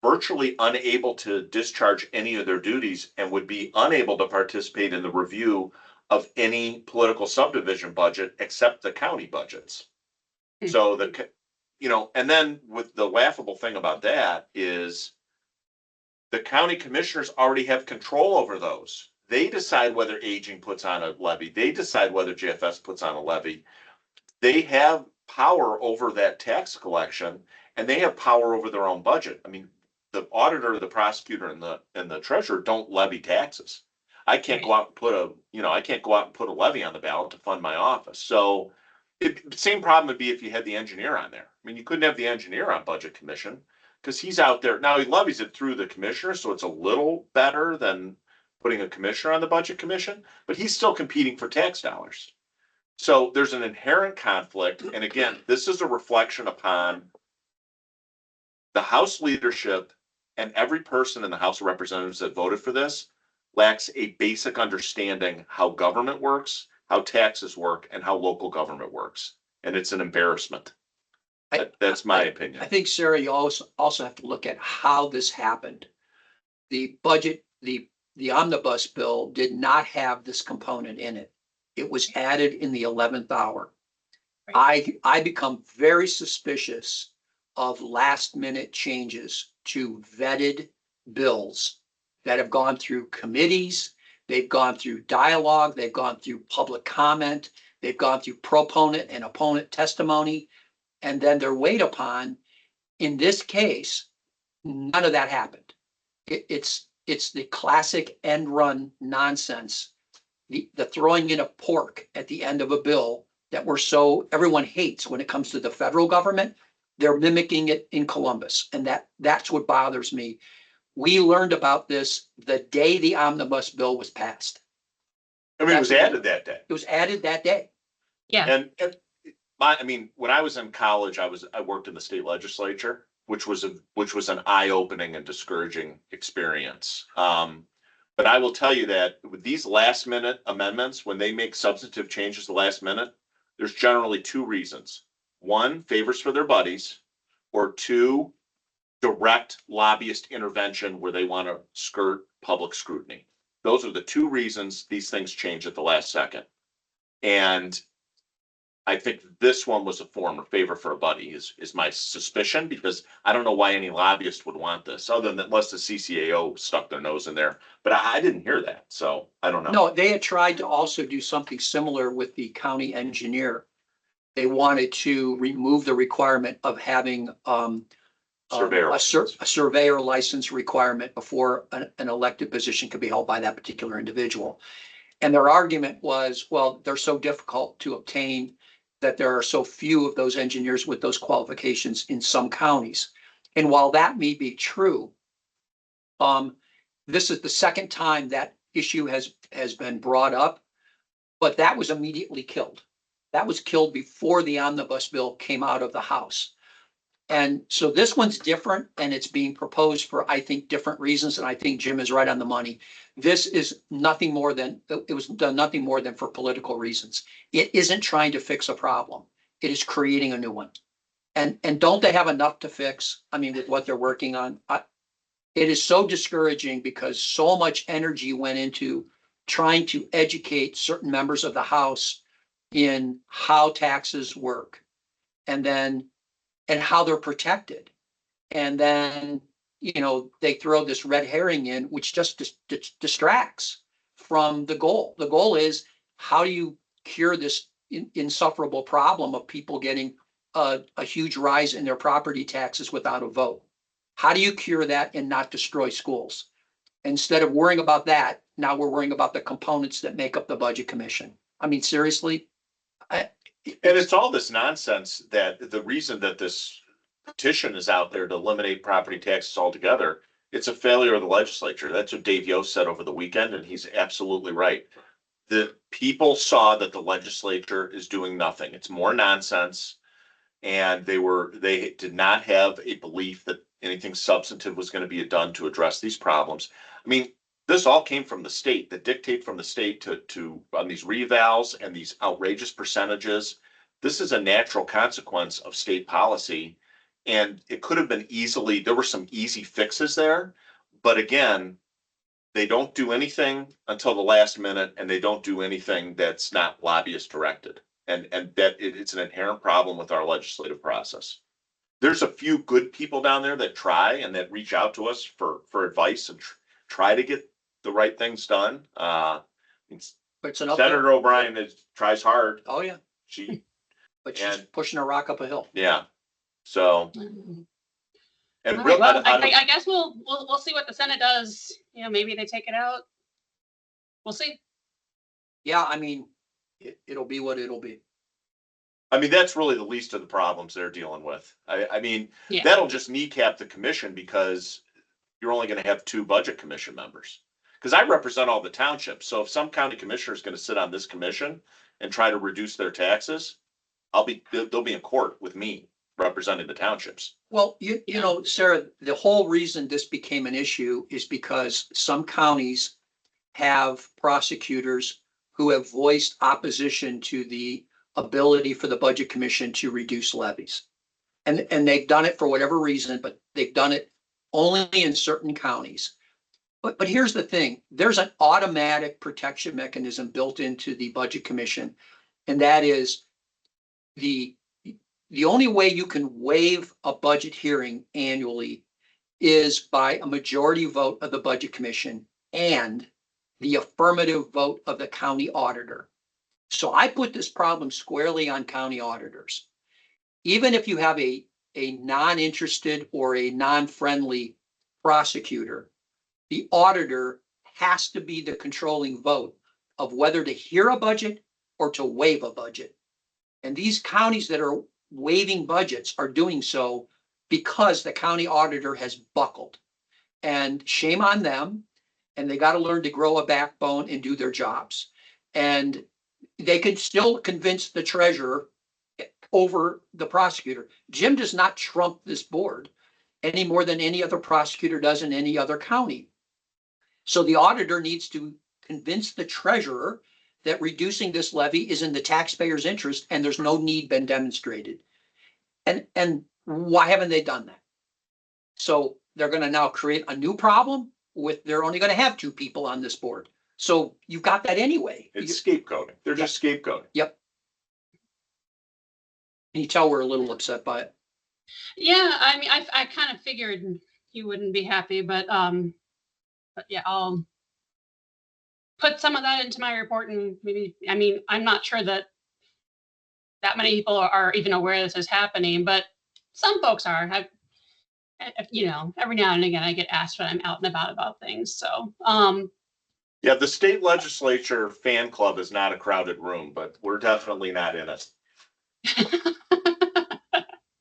virtually unable to discharge any of their duties and would be unable to participate in the review of any political subdivision budget except the county budgets. So and then with the laughable thing about that is the county commissioners already have control over those. They decide whether aging puts on a levy. They decide whether JFS puts on a levy. They have power over that tax collection, and they have power over their own budget. I mean, the auditor, the prosecutor, and the treasurer don't levy taxes. I can't go out and put a levy on the ballot to fund my office. So same problem would be if you had the engineer on there. I mean, you couldn't have the engineer on budget commission because he's out there. Now he levies it through the commissioner, so it's a little better than putting a commissioner on the budget commission, but he's still competing for tax dollars. So there's an inherent conflict. And again, this is a reflection upon the House leadership, and every person in the House of Representatives that voted for this lacks a basic understanding how government works, how taxes work, and how local government works. And it's an embarrassment. That's my opinion. I think, Sarah, you also have to look at how this happened. The budget, the omnibus bill did not have this component in it. It was added in the 11th hour. I become very suspicious of last minute changes to vetted bills that have gone through committees, they've gone through dialogue, they've gone through public comment, they've gone through proponent and opponent testimony, and then they're weighed upon. In this case, none of that happened. It's the classic end run nonsense, the throwing in of pork at the end of a bill that everyone hates when it comes to the federal government. They're mimicking it in Columbus, and that's what bothers me. We learned about this the day the omnibus bill was passed. I mean, it was added that day. It was added that day. Yeah. And when I was in college, I worked in the state legislature, which was an eye-opening and discouraging experience. But I will tell you that with these last-minute amendments, when they make substantive changes the last minute, there's generally two reasons. One, favors for their buddies, or two, direct lobbyist intervention where they want to skirt public scrutiny. Those are the two reasons these things change at the last second. And I think this one was a form of favor for a buddy is my suspicion, because I don't know why any lobbyist would want this, other than unless the CCAO stuck their nose in there. But I didn't hear that, so I don't know. No, they had tried to also do something similar with the county engineer. They wanted to remove the requirement of having Surveyor. a surveyor license requirement before an elected position could be held by that particular individual. And their argument was, well, they're so difficult to obtain that there are so few of those engineers with those qualifications in some counties. And while that may be true, this is the second time that issue has been brought up, but that was immediately killed. That was killed before the omnibus bill came out of the House. And so this one's different, and it's being proposed for, I think, different reasons. And I think Jim is right on the money. This is nothing more than, it was done nothing more than for political reasons. It isn't trying to fix a problem. It is creating a new one. And don't they have enough to fix? I mean, with what they're working on, it is so discouraging because so much energy went into trying to educate certain members of the House in how taxes work. And how they're protected. And then, they throw this red herring in, which just distracts from the goal. The goal is, how do you cure this insufferable problem of people getting a huge rise in their property taxes without a vote? How do you cure that and not destroy schools? Instead of worrying about that, now we're worrying about the components that make up the Budget Commission. I mean, seriously? And it's all this nonsense that the reason that this petition is out there to eliminate property taxes altogether, it's a failure of the legislature. That's what Dave Yost said over the weekend, and he's absolutely right. The people saw that the legislature is doing nothing. It's more nonsense. And they did not have a belief that anything substantive was going to be done to address these problems. I mean, this all came from the state, the dictate from the state to on these revals and these outrageous percentages. This is a natural consequence of state policy, and it could have been there were some easy fixes there, but again, they don't do anything until the last minute, and they don't do anything that's not lobbyist directed, and that it's an inherent problem with our legislative process. There's a few good people down there that try and that reach out to us for advice and try to get the right things done. But it's an uphill. Senator O'Brien tries hard. Oh, yeah. But she's pushing a rock up a hill. Yeah. So. And All right, well, I guess we'll see what the Senate does. Maybe they take it out. We'll see. Yeah, I mean, it'll be what it'll be. I mean, that's really the least of the problems they're dealing with. I mean, Yeah. That'll just kneecap the commission because you're only going to have 2 budget commission members. Because I represent all the townships. So if some county commissioner is going to sit on this commission and try to reduce their taxes, they'll be in court with me representing the townships. Well, you know, Sarah, the whole reason this became an issue is because some counties have prosecutors who have voiced opposition to the ability for the Budget Commission to reduce levies. And they've done it for whatever reason, but they've done it only in certain counties. But here's the thing, there's an automatic protection mechanism built into the Budget Commission. And that is the only way you can waive a budget hearing annually is by a majority vote of the Budget Commission and the affirmative vote of the county auditor. So I put this problem squarely on county auditors. Even if you have a non-interested or a non-friendly prosecutor, the auditor has to be the controlling vote of whether to hear a budget or to waive a budget. And these counties that are waiving budgets are doing so because the county auditor has buckled. And shame on them. And they got to learn to grow a backbone and do their jobs. And they could still convince the treasurer over the prosecutor. Jim does not trump this board any more than any other prosecutor does in any other county. So the auditor needs to convince the treasurer that reducing this levy is in the taxpayer's interest and there's no need been demonstrated. And why haven't they done that? So they're going to now create a new problem with, they're only going to have 2 people on this board. So you've got that anyway. It's scapegoating. They're just scapegoating. Can you tell we're a little upset by it? Yeah, I mean, I kind of figured you wouldn't be happy, but yeah, I'll put some of that into my report and maybe, I mean, I'm not sure that many people are even aware this is happening, but some folks are. You know, every now and again I get asked when I'm out and about things. So, Yeah, the state legislature fan club is not a crowded room, but we're definitely not in it.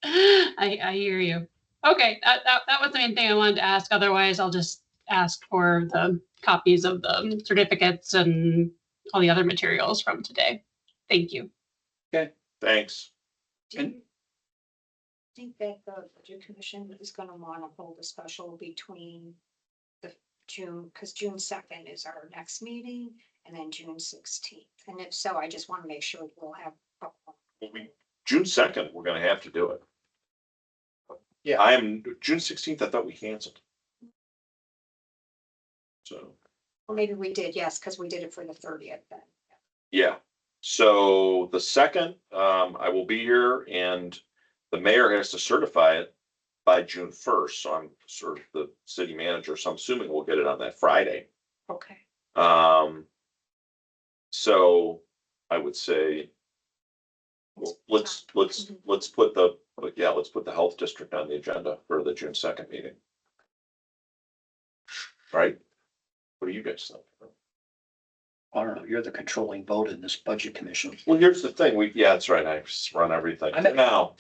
I hear you. Okay, that was the main thing I wanted to ask. Otherwise, I'll just ask for the copies of the certificates and all the other materials from today. Thank you. Thanks. Do you think that the budget commission is gonna wanna hold a special between the June, because June 2nd is our next meeting, and then June 16th? And if so, I just wanna make sure we'll have. June 2nd, we're gonna have to do it. Yeah. I am, June 16th, I thought we canceled. So, Or maybe we did, yes, because we did it for the 30th then. yeah, so the 2nd, I will be here and the mayor has to certify it by June 1st, so I'm sort of the city manager, so I'm assuming we'll get it on that Friday. Okay. So I would say, well, let's put let's put the health district on the agenda for the June 2nd meeting. Right? What do you guys think? I don't know, you're the controlling vote in this budget commission. Well, here's the thing, yeah, that's right, I just run everything I'm at- now,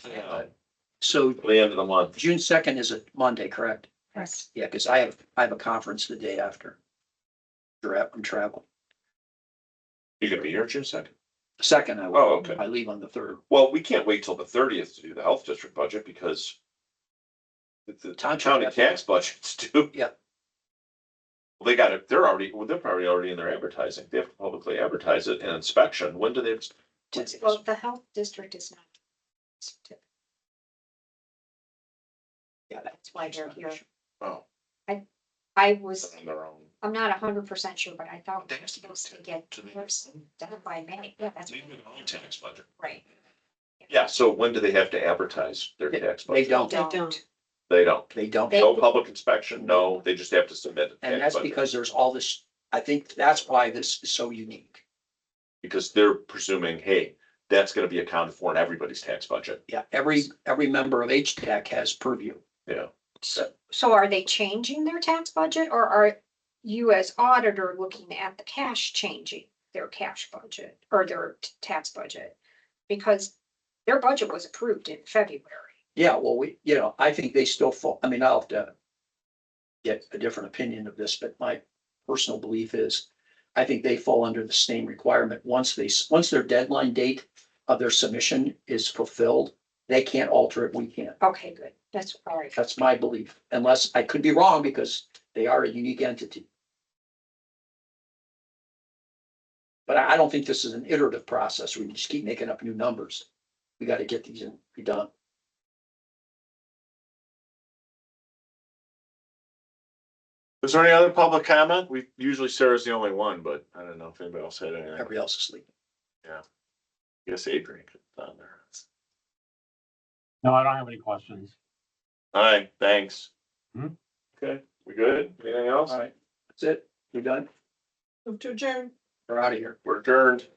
So the end of the month. June 2nd is a Monday, correct? Yes. Yeah, because I have a conference the day after. I'm traveling. You gonna be here June 2nd? Second, I Oh, will. okay. I leave on the 3rd. Well, we can't wait till the 30th to do the health district budget because the Township county has to- tax budget's due. Yeah. Well, they got it, they're probably already in their advertising. They have to publicly advertise it and inspection. When do they? Well, the health district is not. Yeah, That's why they're here. Oh, I was, on their own. I'm not 100% sure, but I thought They we were have to go supposed to get to the- theirs done by May. Yeah, that's They do their own tax budget. right. Yeah, so when do they have to advertise their tax They budget? don't, They don't. They don't. they don't. They- No public inspection, no, they just have to submit. a And tax that's budget. because there's all this, I think that's why this is so unique. Because they're presuming, hey, that's gonna be accounted for in everybody's tax budget. Yeah, every member of HTAC has purview. Yeah. So are they changing their tax budget, or are you as auditor looking at the cash changing their cash budget or their tax budget? Because their budget was approved in February. Yeah, well, I think they still fall, I mean, I'll have to get a different opinion of this, but my personal belief is I think they fall under the same requirement. Once their deadline date of their submission is fulfilled, they can't alter it, we can't. Okay, good. That's all right. That's my belief, unless I could be wrong because they are a unique entity. But I don't think this is an iterative process where you just keep making up new numbers. We got to get these in, be done. Is there any other public comment? Usually Sarah's the only one, but I don't know if anybody else had anything. Everybody else is sleeping. Yes, Adrian could have done there. No, I don't have any questions. All right, thanks. Mhm. Okay, we good? Anything else? All right, that's it. You done? Move to adjourn. We're out of here. We're adjourned.